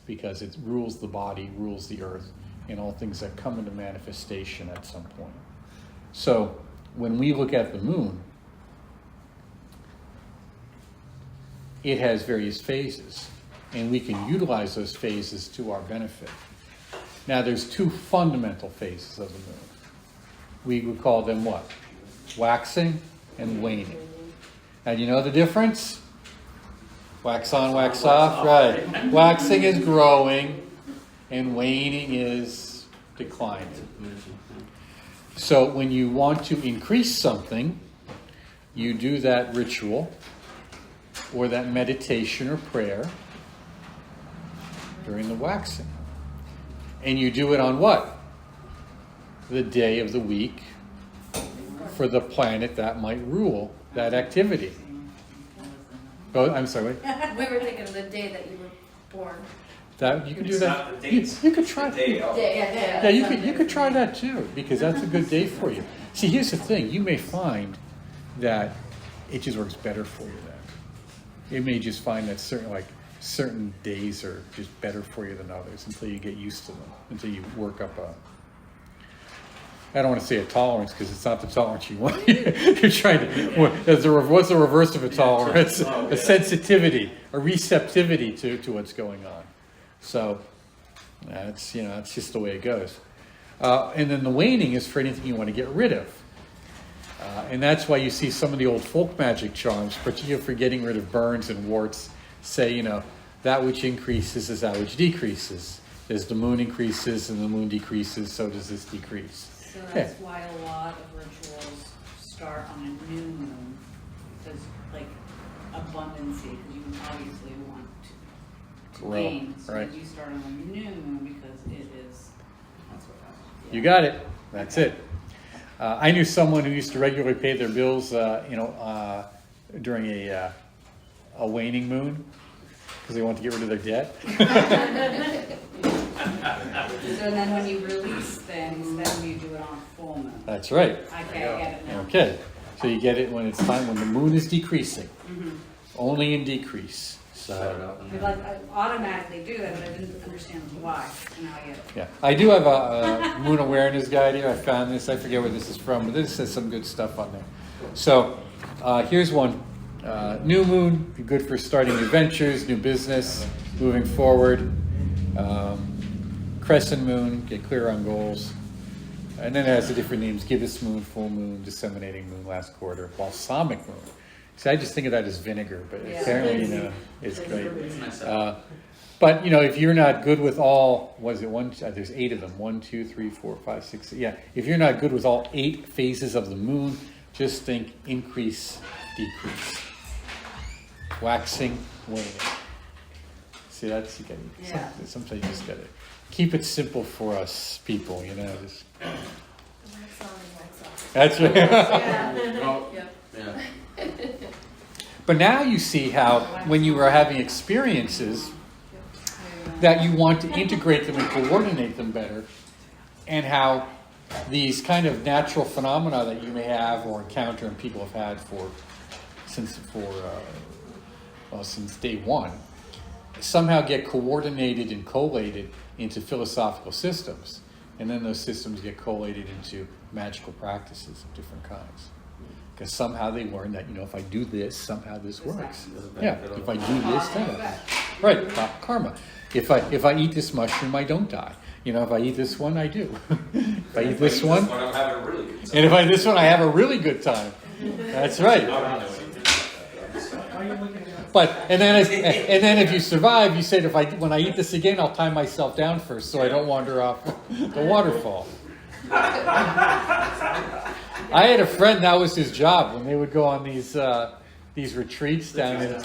because it rules the body, rules the earth, and all things that come into manifestation at some point. So when we look at the moon, it has various phases, and we can utilize those phases to our benefit. Now, there's two fundamental phases of the moon. We would call them what? Waxing and waning. And you know the difference? Wax on, wax off, right. Waxing is growing, and waning is declining. So when you want to increase something, you do that ritual or that meditation or prayer during the waxing. And you do it on what? The day of the week for the planet that might rule that activity. Oh, I'm sorry. Wait. We were thinking of the day that you were born. That you can do It's that. not the You, dates. you could try. The day of. Yeah, you could try that too, because that's a good day for you. See, here's the thing: you may find that it just works better for you then. You may just find that certain days are just better for you than others until you get used to them, until you work up I don't want to say a tolerance because it's not the tolerance you want. You're trying to. What's the reverse of a tolerance? A sensitivity, a receptivity to what's going on. So that's just the way it goes. And then the waning is for anything you want to get rid of. And that's why you see some of the old folk magic charms, particularly for getting rid of burns and warts, say, that which increases is that which decreases. As the moon increases and the moon decreases, so does this decrease. So that's why a lot of rituals start on a new moon, as like abundancy, because you obviously want to Grow, gain. So right. you start on the new moon because it is, that's what happens. You got it. That's it. I knew someone who used to regularly pay their bills, during a waning moon, because they wanted to get rid of their debt. So then when you release things, then you do it on full moon. That's right. Okay, I get it now. Okay. So you get it when it's time, when the moon is decreasing, Mhm. only in decrease. Set So, it up and Because I automatically do that, but I didn't understand why, and now I get it. yeah. I do have a moon awareness guide here. I found this. I forget where this is from, but this says some good stuff on there. So here's one. New moon, be good for starting new ventures, new business, moving forward. Crescent moon, get clear on goals. And then it has the different names: gibbous moon, full moon, disseminating moon, last quarter, balsamic moon. See, I just think of that as vinegar, but Yeah. apparently, it's great. it's nice. But, if you're not good with all, what is it, there's 8 of them, 1, 2, 3, 4, 5, 6, yeah. If you're not good with all 8 phases of the moon, just think increase, decrease. Waxing, waning. See, that's, you gotta, Yeah. sometimes you just gotta keep it simple for us people, just. Wax on and wax off. That's right. Yeah. Oh, Yep. yeah. But now you see how, when you are having experiences, that you want to integrate them and coordinate them better, and how these kind of natural phenomena that you may have or encounter and people have had since day one, somehow get coordinated and collated into philosophical systems, and then those systems get collated into magical practices of different kinds. Because somehow they learn that, if I do this, somehow this works. There's a Yeah, benefit if of I it. do this, then. Right, karma. If I eat this mushroom, I don't die. If I eat this one, I do. If I eat this one, I'm having a really good time. and if I eat this one, I have a really good time. That's right. I don't know anything about that, I'm just saying. But and then if you survive, you said when I eat this again, I'll tie myself down first so I don't wander off the waterfall. I had a friend, that was his job when they would go on these retreats down in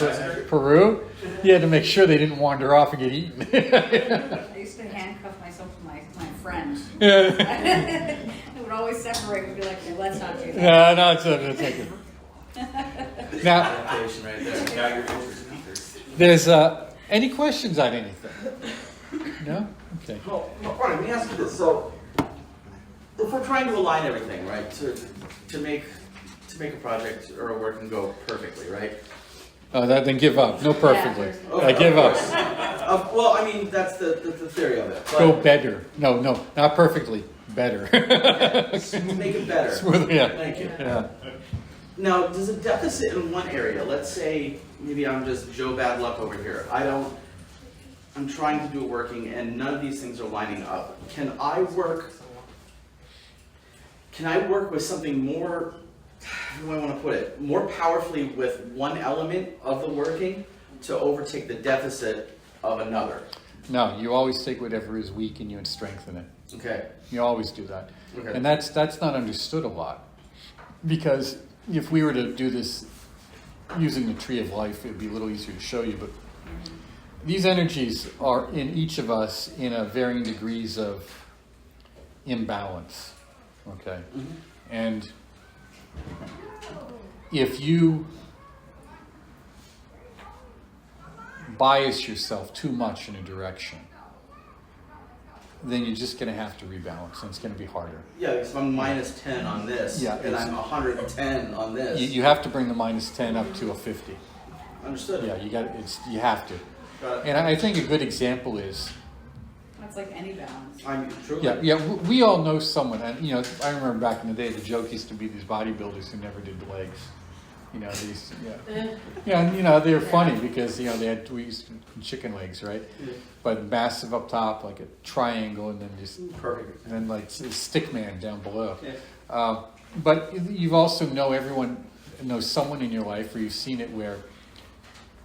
Peru. He had to make sure they didn't wander off and get eaten. I used to handcuff myself to my friend. Yeah. It would always separate and be like, "Okay, let's not do that." No, it's okay. Now, Adaptation right there. Now you're interested. there's any questions on anything? No? Okay. Well, all right, let me ask you this. So, if we're trying to align everything, right, to make a project or a work and go perfectly, right? Then give up. No, perfectly. Okay, Give of up. course. Well, I mean, that's the theory of it. But Go better. No, not perfectly. Better. make it better. Smooth, yeah. Thank you. Yeah. Now, does a deficit in one area, let's say maybe I'm just Joe Bad Luck over here. I'm trying to do a working and none of these things are lining up. Can I work with something more, how do I want to put it, more powerfully with one element of the working to overtake the deficit of another? No, you always take whatever is weak in you and strengthen it. Okay. You always do that. Okay. And that's not understood a lot. Because if we were to do this using the tree of life, it would be a little easier to show you, but these energies are in each of us in a varying degrees of imbalance. Okay? Mhm. And if you bias yourself too much in a direction, then you're just going to have to rebalance, and it's going to be harder. Yeah, because I'm minus 10 on this, Yeah, and it's- I'm 110 on this. You have to bring the minus 10 up to a 50. Understood. Yeah, you have to. Got it. And I think a good example is, That's like any balance. I'm truly. we all know someone, and I remember back in the day, the joke used to be these bodybuilders who never did legs. And they're funny because we used chicken legs, right? Yeah. But massive up top, like a triangle, and then just Perfect. and then like stick man down below. Yeah. But you've also everyone knows someone in your life where you've seen it where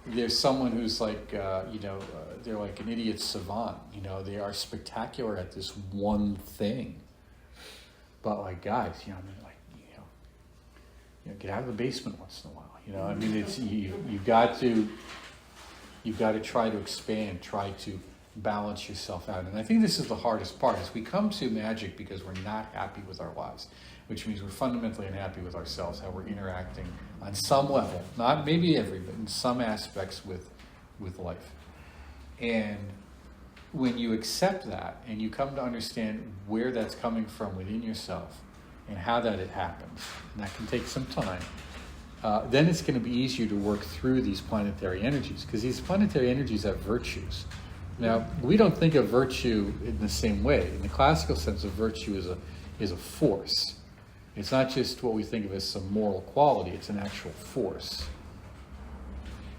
there's someone who's like, they're like an idiot savant. They are spectacular at this one thing. But like guys, get out of the basement once in a while. I mean, it's you've got to try to expand, try to balance yourself out. And I think this is the hardest part, is we come to magic because we're not happy with our lives, which means we're fundamentally unhappy with ourselves, how we're interacting on some level, not maybe every, but in some aspects with life. And when you accept that and you come to understand where that's coming from within yourself and how that it happens, and that can take some time, then it's going to be easier to work through these planetary energies, because these planetary energies have virtues. Now, we don't think of virtue in the same way. In the classical sense of virtue is a force. It's not just what we think of as some moral quality, it's an actual force.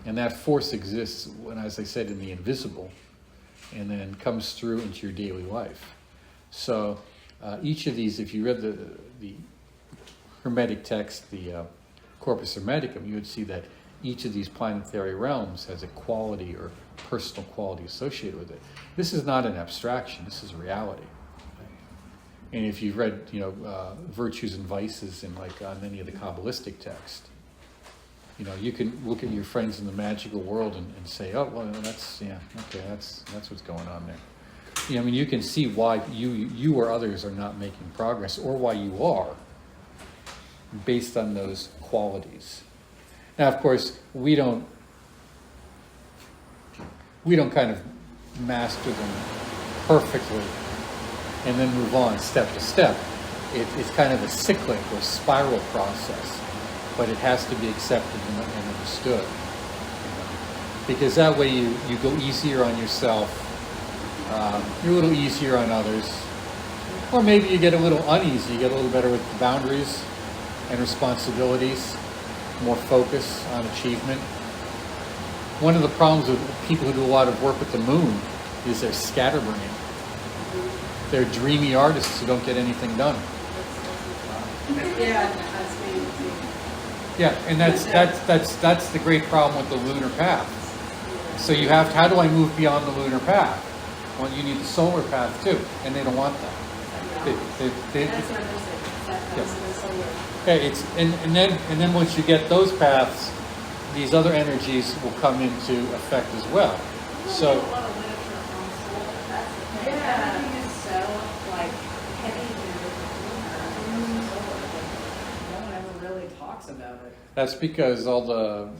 And that force exists, when, as I said, in the invisible, and then comes through into your daily life. So each of these, if you read the Hermetic text, the Corpus Hermeticum, you would see that each of these planetary realms has a quality or personal quality associated with it. This is not an abstraction, this is reality. And if you've read, virtues and vices in on any of the Kabbalistic texts, you can look at your friends in the magical world and say, oh, well, that's what's going on there. I mean, you can see why you or others are not making progress, or why you are, based on those qualities. Now, of course, we don't kind of master them perfectly and then move on step to step. It's kind of a cyclic or spiral process, but it has to be accepted and understood. Because that way you go easier on yourself, you're a little easier on others, or maybe you get a little uneasy, you get a little better with boundaries and responsibilities, more focus on achievement. One of the problems with people who do a lot of work with the moon is they're scatterbrained. They're dreamy artists who don't get anything done. Yeah, that's me too. Yeah, and that's the great problem with the lunar path. So you have to, how do I move beyond the lunar path? Well, you need the solar path too, and they don't want that. That's what I'm saying. Okay, and then once you get those paths, these other energies will come into effect as well. So A lot of literature on solar, that's the thing. Everything is so heavy and solar. No one ever really talks about it. that's because all the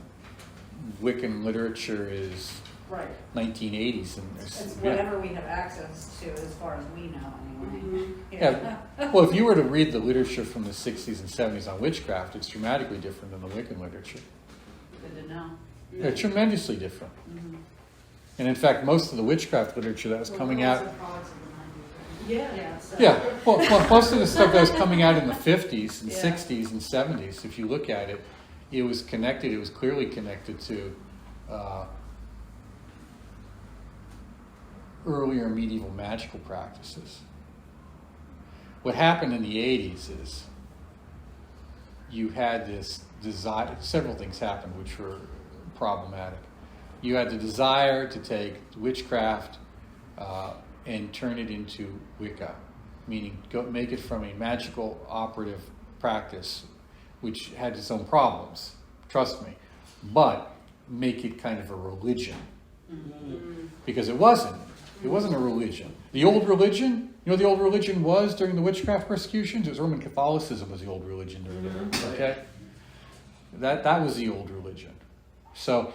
Wiccan literature is Right. 1980s, and It's there's whatever we have access to, as far as we know, anyway. yeah. Well, if you were to read the literature from the 60s and 70s on witchcraft, it's dramatically different than the Wiccan literature. Good to know. They're tremendously different. And in fact, most of the witchcraft literature that was coming out, Yeah. yeah, well, most of the stuff that was coming out in the 50s and Yeah. 60s and 70s, if you look at it, it was clearly connected to earlier medieval magical practices. What happened in the 80s is you had this desire, several things happened which were problematic. You had the desire to take witchcraft and turn it into Wicca, meaning make it from a magical operative practice, which had its own problems, trust me, but make it kind of a religion. Because it wasn't a religion. The old religion, you know what the old religion was during the witchcraft persecutions? It was Roman Catholicism was the old religion during the okay? That was the old religion. So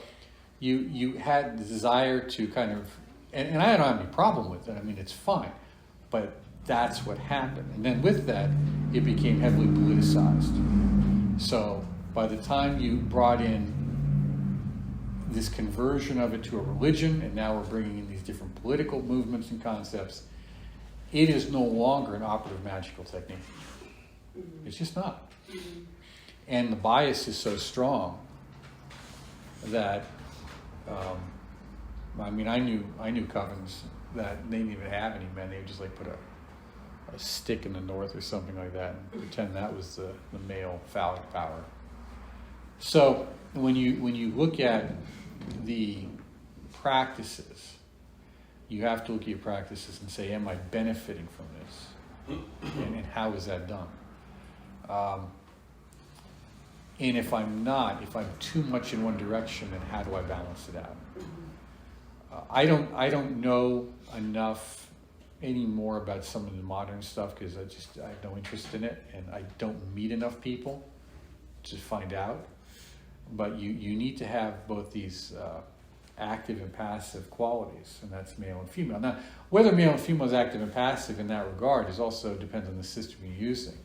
you had the desire to kind of, and I don't have any problem with it. I mean, it's fine. But that's what happened. And then with that, it became heavily politicized. So by the time you brought in this conversion of it to a religion, and now we're bringing in these different political movements and concepts, it is no longer an operative magical technique. It's just not. And the bias is so strong that, I knew covens that they didn't even have any men. They would just put a stick in the north or something like that and pretend that was the male phallic power. So when you look at the practices, you have to look at your practices and say, am I benefiting from this? And how is that done? And if I'm not, if I'm too much in one direction, then how do I balance it out? I don't know enough anymore about some of the modern stuff because I have no interest in it, and I don't meet enough people to find out. But you need to have both these active and passive qualities, and that's male and female. Now, whether male and female is active and passive in that regard is also depends on the system you're using.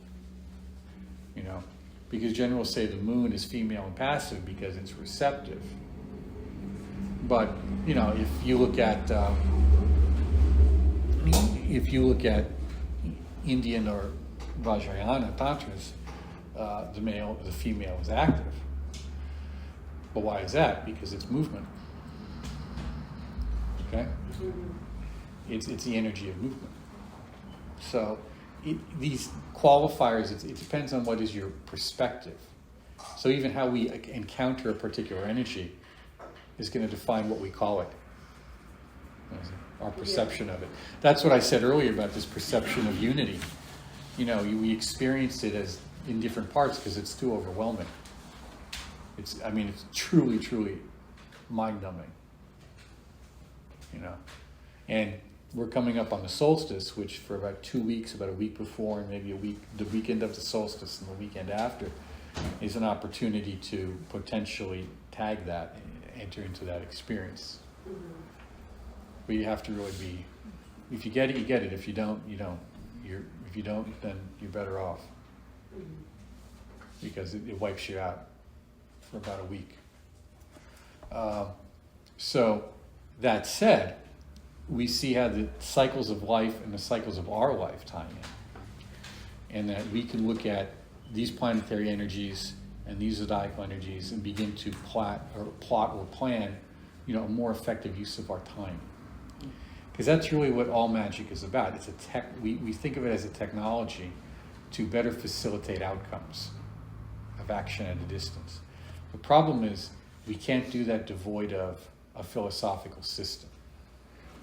You know, because generals say the moon is female and passive because it's receptive. But you know, if you look at Indian or Vajrayana tantras, the female is active. But why is that? Because it's movement. Okay, it's the energy of movement. So these qualifiers, it depends on what is your perspective. So even how we encounter a particular energy is going to define what we call it, our perception of it. That's what I said earlier about this perception of unity. You know, we experience it as in different parts because it's too overwhelming. It's truly, truly mind-numbing. You know, and we're coming up on the solstice, which for about 2 weeks, about a week before, and maybe the weekend of the solstice and the weekend after, is an opportunity to potentially tag that and enter into that experience. But you have to really be, if you get it, you get it. If you don't, you don't. If you don't, then you're better off. Because it wipes you out for about a week. So, that said, we see how the cycles of life and the cycles of our life tie in. And that we can look at these planetary energies and these zodiacal energies and begin to plot or plan, you know, a more effective use of our time. Because that's really what all magic is about. It's we think of it as a technology to better facilitate outcomes of action at a distance. The problem is we can't do that devoid of a philosophical system.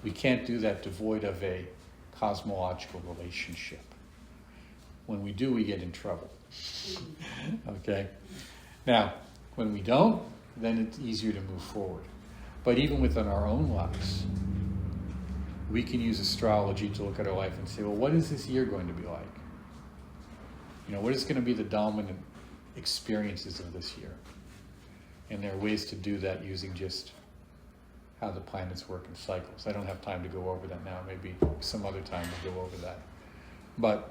We can't do that devoid of a cosmological relationship. When we do, we get in trouble. Okay? Now, when we don't, then it's easier to move forward. But even within our own lives, we can use astrology to look at our life and say, well, what is this year going to be like? You know, what is going to be the dominant experiences of this year? And there are ways to do that using just how the planets work in cycles. I don't have time to go over that now. Maybe some other time we'll go over that. But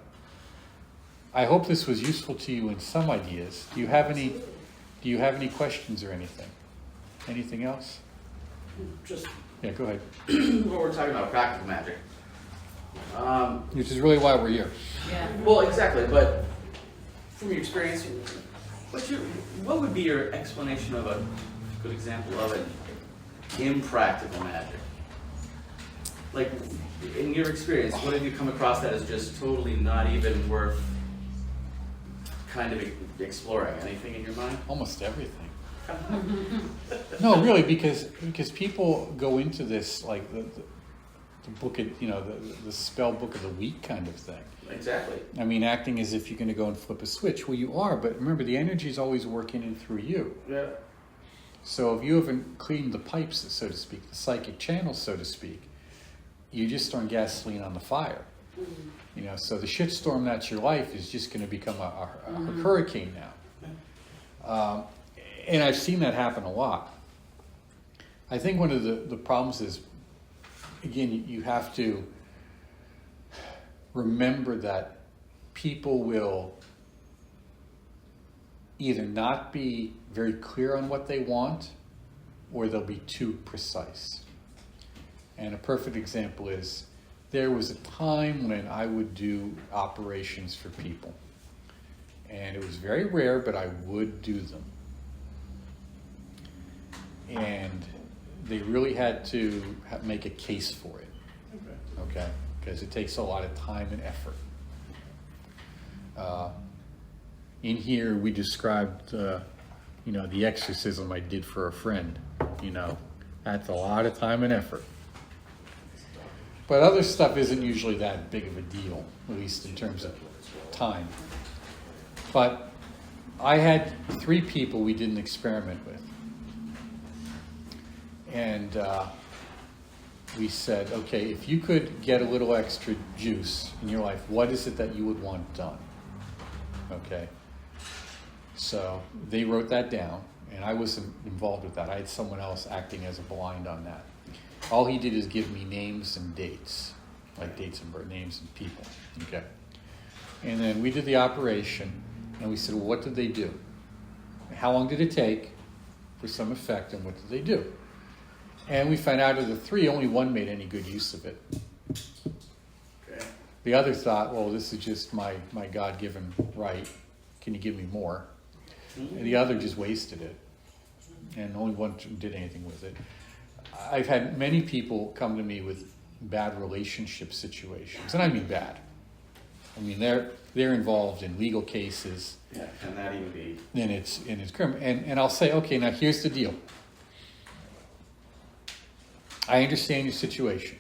I hope this was useful to you in some ideas. Do you have any questions or anything? Anything else? Just Yeah, go ahead. when we're talking about practical magic. Which is really why we're here. Yeah. Well, exactly, but from your experience, what would be your explanation of a good example of an impractical magic? Like, in your experience, what have you come across that is just totally not even worth kind of exploring? Anything in your mind? Almost everything. No, really, because people go into this like the book, the spell book of the week kind of thing. Exactly. I mean, acting as if you're going to go and flip a switch. Well, you are, but remember, the energy is always working in through you. Yeah. So if you haven't cleaned the pipes, so to speak, the psychic channels, so to speak, you're just throwing gasoline on the fire. You know, so the shitstorm that's your life is just going to become a hurricane now. And I've seen that happen a lot. I think one of the problems is, again, you have to remember that people will either not be very clear on what they want, or they'll be too precise. And a perfect example is, there was a time when I would do operations for people. And it was very rare, but I would do them. And they really had to make a case for it. Okay? Because it takes a lot of time and effort. In here, we described, the exorcism I did for a friend. You know, that's a lot of time and effort. But other stuff isn't usually that big of a deal, at least in terms of time. But I had 3 people we did an experiment with. And we said, okay, if you could get a little extra juice in your life, what is it that you would want done? Okay. So they wrote that down, and I wasn't involved with that. I had someone else acting as a blind on that. All he did is give me names and dates, like dates and birth, names and people. Okay. And then we did the operation, and we said, well, what did they do? How long did it take for some effect, and what did they do? And we found out of the 3, only 1 made any good use of it. Okay. The other thought, well, this is just my God-given right. Can you give me more? And the other just wasted it. And only 1 did anything with it. I've had many people come to me with bad relationship situations. And I mean bad. I mean, they're involved in legal cases. Yeah, can that even be? And it's criminal. And I'll say, okay, now here's the deal. I understand your situation.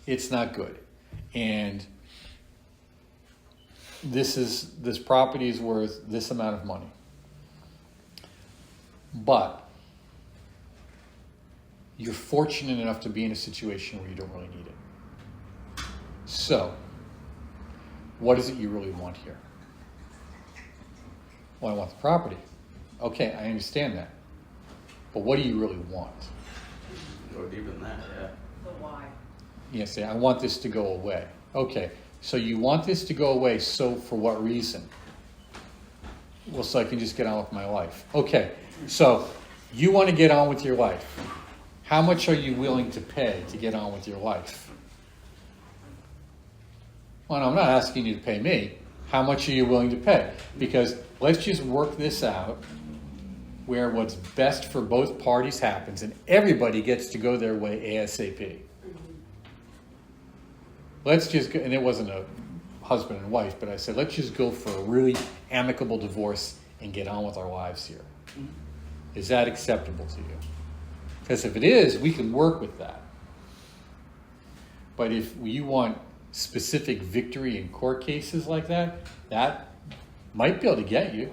It's not good. And this property is worth this amount of money. But you're fortunate enough to be in a situation where you don't really need it. So, what is it you really want here? Well, I want the property. Okay, I understand that. But what do you really want? Go deeper than that, yeah. The why. You say, I want this to go away. Okay, so you want this to go away, so for what reason? Well, so I can just get on with my life. Okay, so you want to get on with your life. How much are you willing to pay to get on with your life? Well, I'm not asking you to pay me. How much are you willing to pay? Because let's just work this out where what's best for both parties happens and everybody gets to go their way ASAP. Let's just go, and it wasn't a husband and wife, but I said, let's just go for a really amicable divorce and get on with our lives here. Is that acceptable to you? Because if it is, we can work with that. But if you want specific victory in court cases like that, that might be able to get you,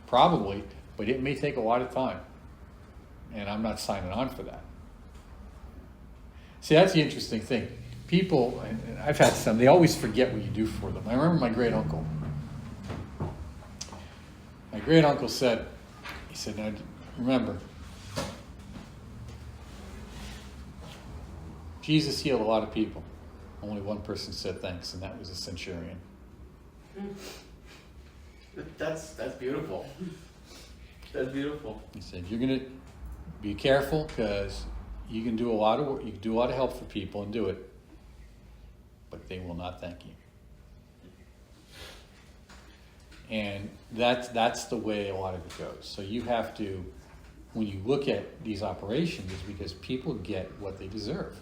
probably, but it may take a lot of time. And I'm not signing on for that. See, that's the interesting thing. People, and I've had some, they always forget what you do for them. I remember my great uncle. My great uncle said, he said, now remember, Jesus healed a lot of people. Only 1 person said thanks, and that was a centurion. That's beautiful. That's beautiful. He said, you're going to be careful because you can do a lot of work, you can do a lot of help for people and do it, but they will not thank you. And that's the way a lot of it goes. So you have to, when you look at these operations, it's because people get what they deserve.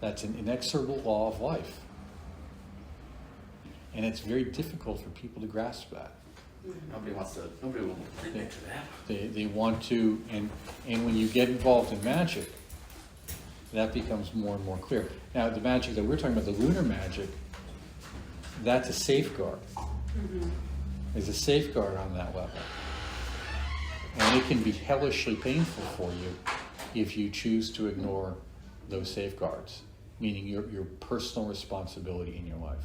That's an inexorable law of life. And it's very difficult for people to grasp that. Nobody wants to admit to that. They want to, and when you get involved in magic, that becomes more and more clear. Now, the magic that we're talking about, the lunar magic, that's a safeguard. There's a safeguard on that level. And it can be hellishly painful for you if you choose to ignore those safeguards, meaning your personal responsibility in your life.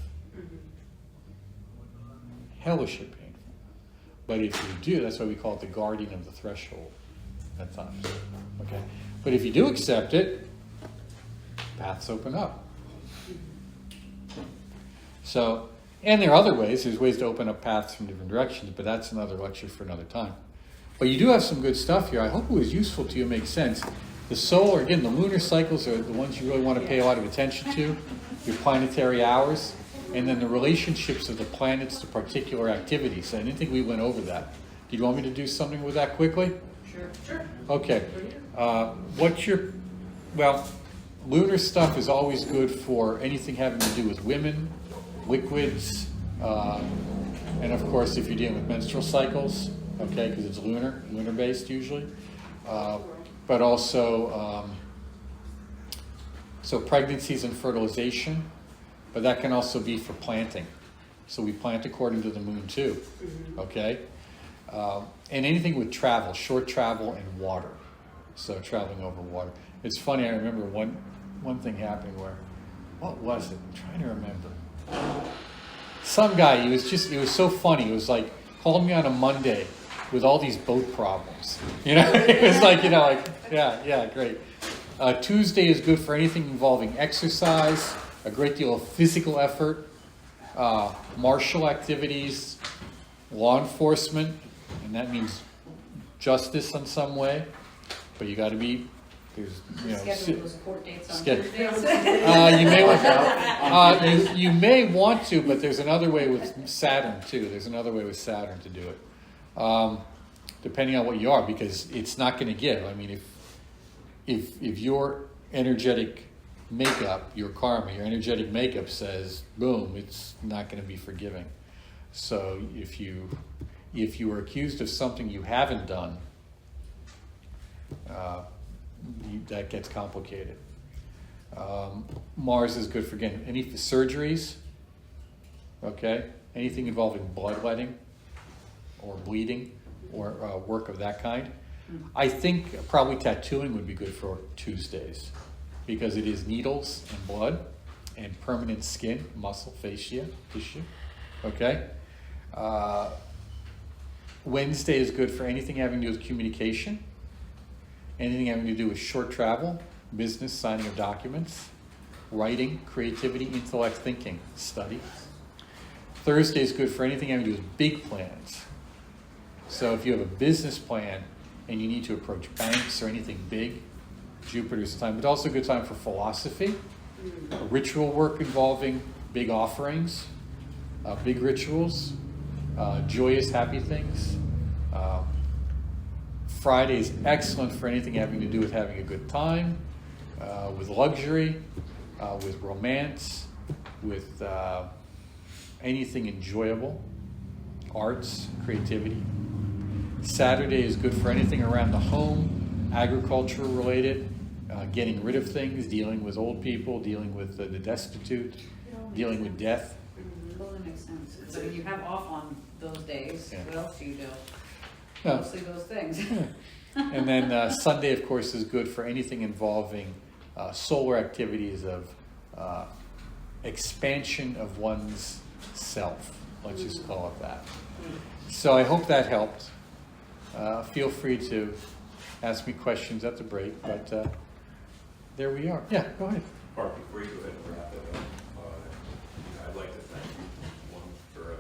Hellishly painful. But if you do, that's why we call it the guardian of the threshold at times. Okay? But if you do accept it, paths open up. So, and there are other ways. There's ways to open up paths from different directions, but that's another lecture for another time. But you do have some good stuff here. I hope it was useful to you, makes sense. The solar, again, the lunar cycles are the ones you really want to pay a lot of attention to, your planetary hours, and then the relationships of the planets to particular activities. I didn't think we went over that. Do you want me to do something with that quickly? Sure. Okay. Lunar stuff is always good for anything having to do with women, liquids, and of course if you're dealing with menstrual cycles, okay, because it's lunar-based usually. But also, so pregnancies and fertilization, but that can also be for planting. So we plant according to the moon too, okay? And anything with travel, short travel and water. So traveling over water. It's funny, I remember one thing happening where, what was it? I'm trying to remember. Some guy, it was so funny. It was like, called me on a Monday with all these boat problems. You know, it was like, yeah, great. Tuesday is good for anything involving exercise, a great deal of physical effort, martial activities, law enforcement, and that means justice in some way. But you got to be, Schedule those court dates on Schedule. Thursdays. You may want to, but there's another way with Saturn too. There's another way with Saturn to do it, depending on what you are, because it's not going to give. I mean, if your energetic makeup, your karma, your energetic makeup says boom, it's not going to be forgiving. So if you are accused of something you haven't done, that gets complicated. Mars is good for, again, any surgeries, okay? Anything involving bloodletting or bleeding or work of that kind. I think probably tattooing would be good for Tuesdays because it is needles and blood and permanent skin, muscle, fascia, tissue, okay? Wednesday is good for anything having to do with communication. Anything having to do with short travel, business, signing of documents, writing, creativity, intellect, thinking, study. Thursday is good for anything having to do with big plans. So if you have a business plan and you need to approach banks or anything big, Jupiter's time, but also a good time for philosophy, ritual work involving big offerings, big rituals, joyous, happy things. Friday is excellent for anything having to do with having a good time, with luxury, with romance, with anything enjoyable, arts, creativity. Saturday is good for anything around the home, agriculture related, getting rid of things, dealing with old people, dealing with the destitute, dealing with death. Totally makes sense. So you have off on those days. Yeah. What else do you do? No. Mostly those things. And then Sunday, of course, is good for anything involving solar activities of expansion of one's self. Let's just call it that. So I hope that helped. Feel free to ask me questions at the break, but there we are. Yeah, go ahead. Mark, before you go ahead and wrap it up, I'd like to thank you, one, for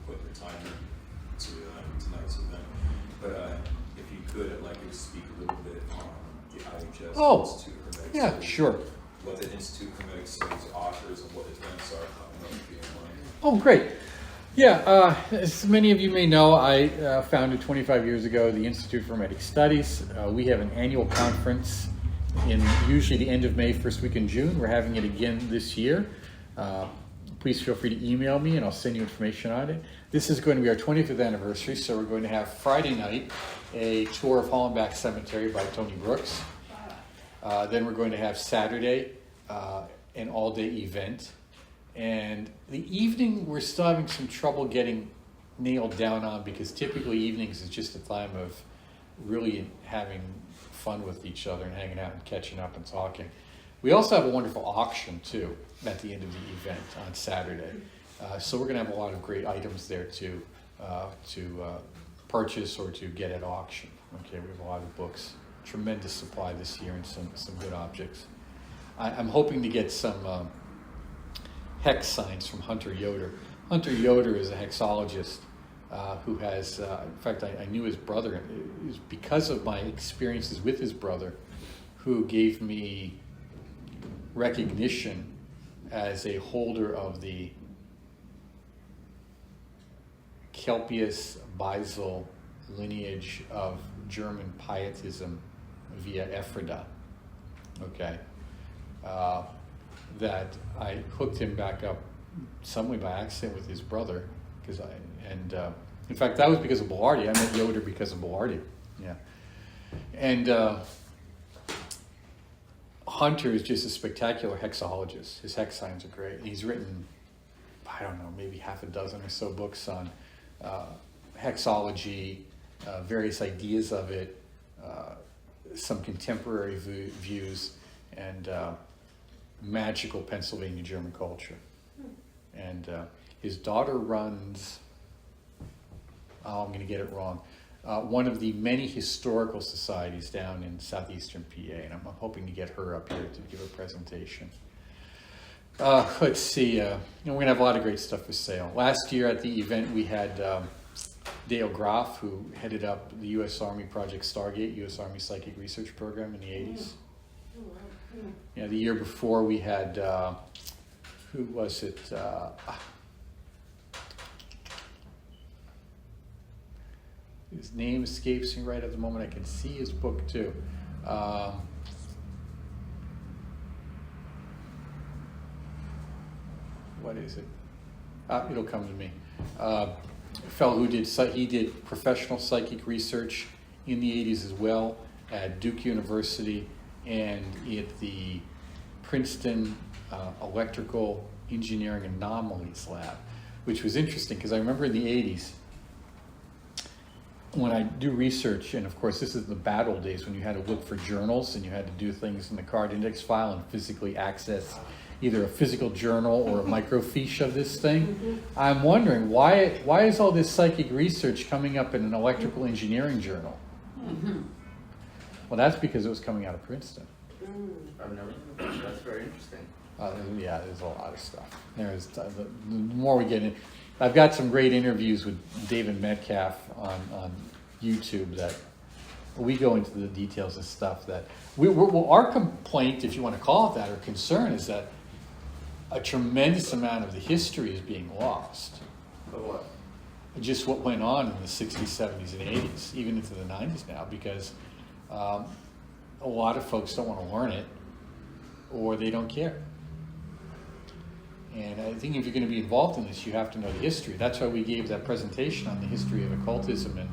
putting your time into tonight's event. But if you could, I'd like you to speak a little bit on the IHS Institute of Hermetic Yeah, Studies, sure. what the Institute of Hermetic Studies offers and what events are coming up if you don't mind. Oh, great. Yeah, as many of you may know, I founded 25 years ago the Institute for Hermetic Studies. We have an annual conference in usually the end of May, first week in June. We're having it again this year. Please feel free to email me and I'll send you information on it. This is going to be our 25th anniversary, so we're going to have Friday night a tour of Hollenbach Cemetery by Tony Brooks. Then we're going to have Saturday an all-day event. And the evening, we're still having some trouble getting nailed down on because typically evenings is just a time of really having fun with each other and hanging out and catching up and talking. We also have a wonderful auction too at the end of the event on Saturday. So we're going to have a lot of great items there to purchase or to get at auction. Okay, we have a lot of books, tremendous supply this year and some good objects. I'm hoping to get some hex signs from Hunter Yoder. Hunter Yoder is a hexologist who has, in fact, I knew his brother. It was because of my experiences with his brother who gave me recognition as a holder of the Kelpius Beisel lineage of German pietism via Ephrata. Okay. That I hooked him back up some way by accident with his brother, in fact that was because of Belardi. I met Yoder because of Belardi. Yeah, and Hunter is just a spectacular hexologist. His hex signs are great. He's written I don't know, maybe half a dozen or so books on hexology, various ideas of it, some contemporary views, and magical Pennsylvania German culture. And his daughter runs, I'm going to get it wrong, one of the many historical societies down in southeastern PA, and I'm hoping to get her up here to give a presentation. Let's see, we're going to have a lot of great stuff for sale. Last year at the event we had Dale Groff, who headed up the U.S. Army Project Stargate, U.S. Army Psychic Research Program in the 80s. Yeah, the year before we had, who was it? His name escapes me right at the moment. I can see his book too. What is it? It'll come to me. A fellow who did professional psychic research in the 80s as well at Duke University and at the Princeton Electrical Engineering Anomalies Lab, which was interesting because I remember in the 80s when I do research, and of course this is the bad old days when you had to look for journals and you had to do things in the card index file and physically access either a physical journal or a microfiche of this thing. I'm wondering why is all this psychic research coming up in an electrical engineering journal? Well, that's because it was coming out of Princeton. I've never, that's very interesting. Yeah, there's a lot of stuff. The more we get in, I've got some great interviews with David Metcalf on YouTube that we go into the details of stuff that our complaint, if you want to call it that, or concern, is that a tremendous amount of the history is being lost. But what? Just what went on in the 60s, 70s, and 80s, even into the 90s now, because a lot of folks don't want to learn it, or they don't care. And I think if you're going to be involved in this, you have to know the history. That's why we gave that presentation on the history of occultism in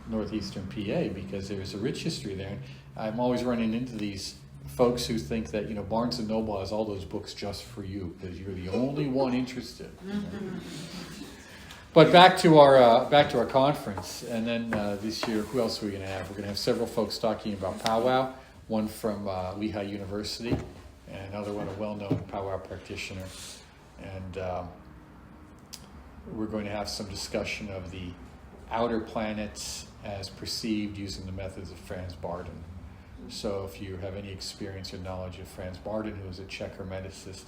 northeastern PA, because there's a rich history there. I'm always running into these folks who think that, you know, Barnes and Noble has all those books just for you because you're the only one interested. But back to our conference, and then this year, who else are we going to have? We're going to have several folks talking about powwow. One from Lehigh University, and another one a well-known powwow practitioner. And we're going to have some discussion of the outer planets as perceived using the methods of Franz Barden. So if you have any experience or knowledge of Franz Barden, who was a Czech hermeticist,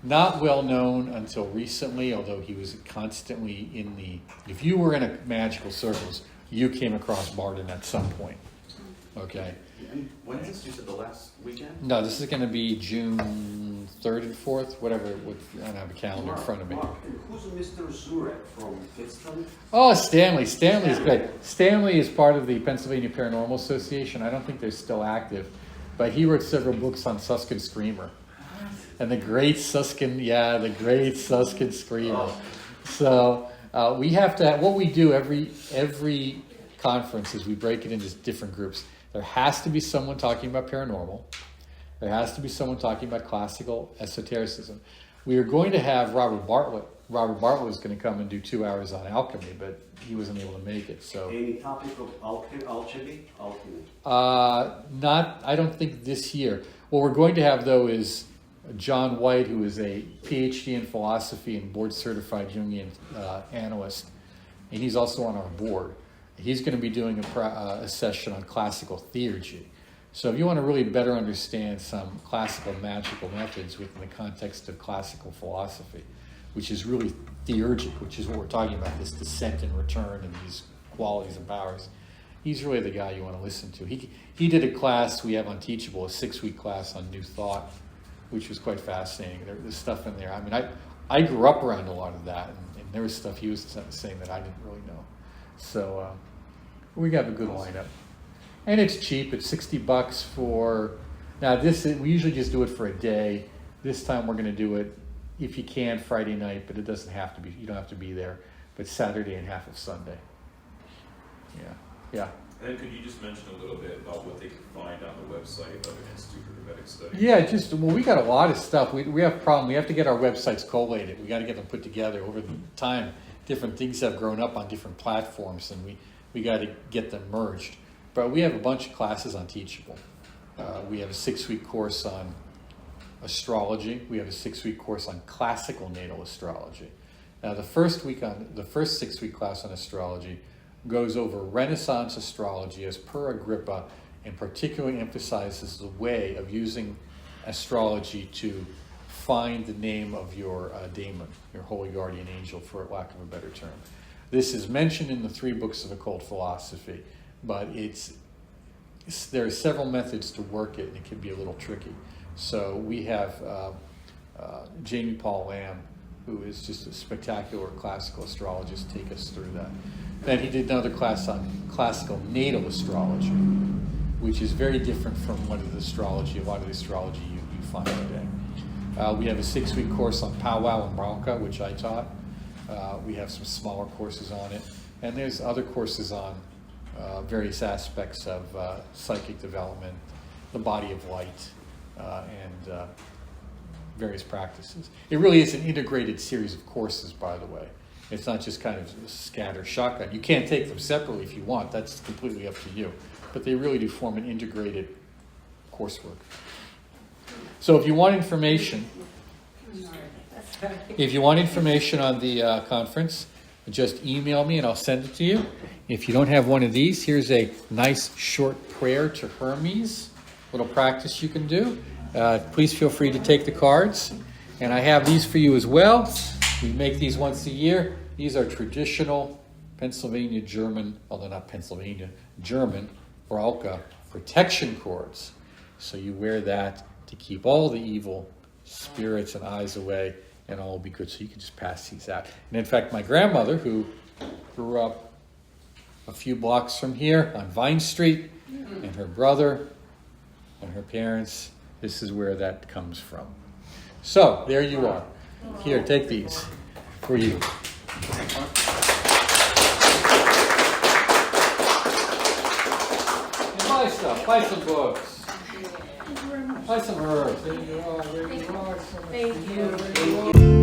not well known until recently, although he was constantly in if you were in a magical circles, you came across Barden at some point. Okay? And when is this? You said the last weekend? No, this is going to be June 3rd and 4th, whatever. I don't have a calendar in front of me. Mark, and who's Mr. Zurek from Pittston? Oh, Stanley. Stanley is good. Stanley is part of the Pennsylvania Paranormal Association. I don't think they're still active, but he wrote several books on Suskin Screamer. And the great Suskin Screamer. So we have to, what we do every conference is we break it into different groups. There has to be someone talking about paranormal. There has to be someone talking about classical esotericism. We are going to have Robert Bartlett. Robert Bartlett was going to come and do 2 hours on alchemy, but he wasn't able to make it. So Any topic of alchemy? I don't think this year. What we're going to have, though, is John White, who is a PhD in philosophy and board-certified Jungian analyst, and he's also on our board. He's going to be doing a session on classical theurgy. So if you want to really better understand some classical magical methods within the context of classical philosophy, which is really theurgic, which is what we're talking about, this descent and return and these qualities and powers, he's really the guy you want to listen to. He did a class we have on Teachable, a 6-week class on New Thought, which was quite fascinating. There's stuff in there. I mean, I grew up around a lot of that, and there was stuff he was saying that I didn't really know. So we got a good lineup. And it's cheap. It's $60 for, now we usually just do it for a day. This time we're going to do it, if you can, Friday night, but it doesn't have to be, you don't have to be there, but Saturday and half of Sunday. Yeah. And then could you just mention a little bit about what they can find on the website of an Institute for Hermetic Studies? Yeah, well, we got a lot of stuff. We have a problem. We have to get our websites collated. We got to get them put together over the time. Different things have grown up on different platforms, and we got to get them merged. But we have a bunch of classes on Teachable. We have a 6-week course on astrology. We have a 6-week course on classical natal astrology. Now, the first 6-week class on astrology goes over Renaissance astrology as per Agrippa, and particularly emphasizes the way of using astrology to find the name of your daemon, your holy guardian angel, for lack of a better term. This is mentioned in the 3 books of occult philosophy, but there are several methods to work it, and it can be a little tricky. So we have Jamie Paul Lamb, who is just a spectacular classical astrologist, take us through that. Then he did another class on classical natal astrology, which is very different from a lot of the astrology you find today. We have a 6-week course on powwow and bronca, which I taught. We have some smaller courses on it. And there's other courses on various aspects of psychic development, the body of light, and various practices. It really is an integrated series of courses, by the way. It's not just kind of scatter shotgun. You can't take them separately if you want. That's completely up to you. But they really do form an integrated coursework. So if you want information, on the conference, just email me and I'll send it to you. If you don't have one of these, here's a nice short prayer to Hermes, little practice you can do. Please feel free to take the cards. And I have these for you as well. We make these once a year. These are traditional Pennsylvania German, although not Pennsylvania, German Brauche protection cords. So you wear that to keep all the evil spirits and eyes away, and all will be good. So you can just pass these out. And in fact, my grandmother, who grew up a few blocks from here on Vine Street, and her brother and her parents, this is where that comes from. So there you are. Here, take these for you. And buy stuff. Buy some books. Buy some herbs. There you are. There you are. Thank you.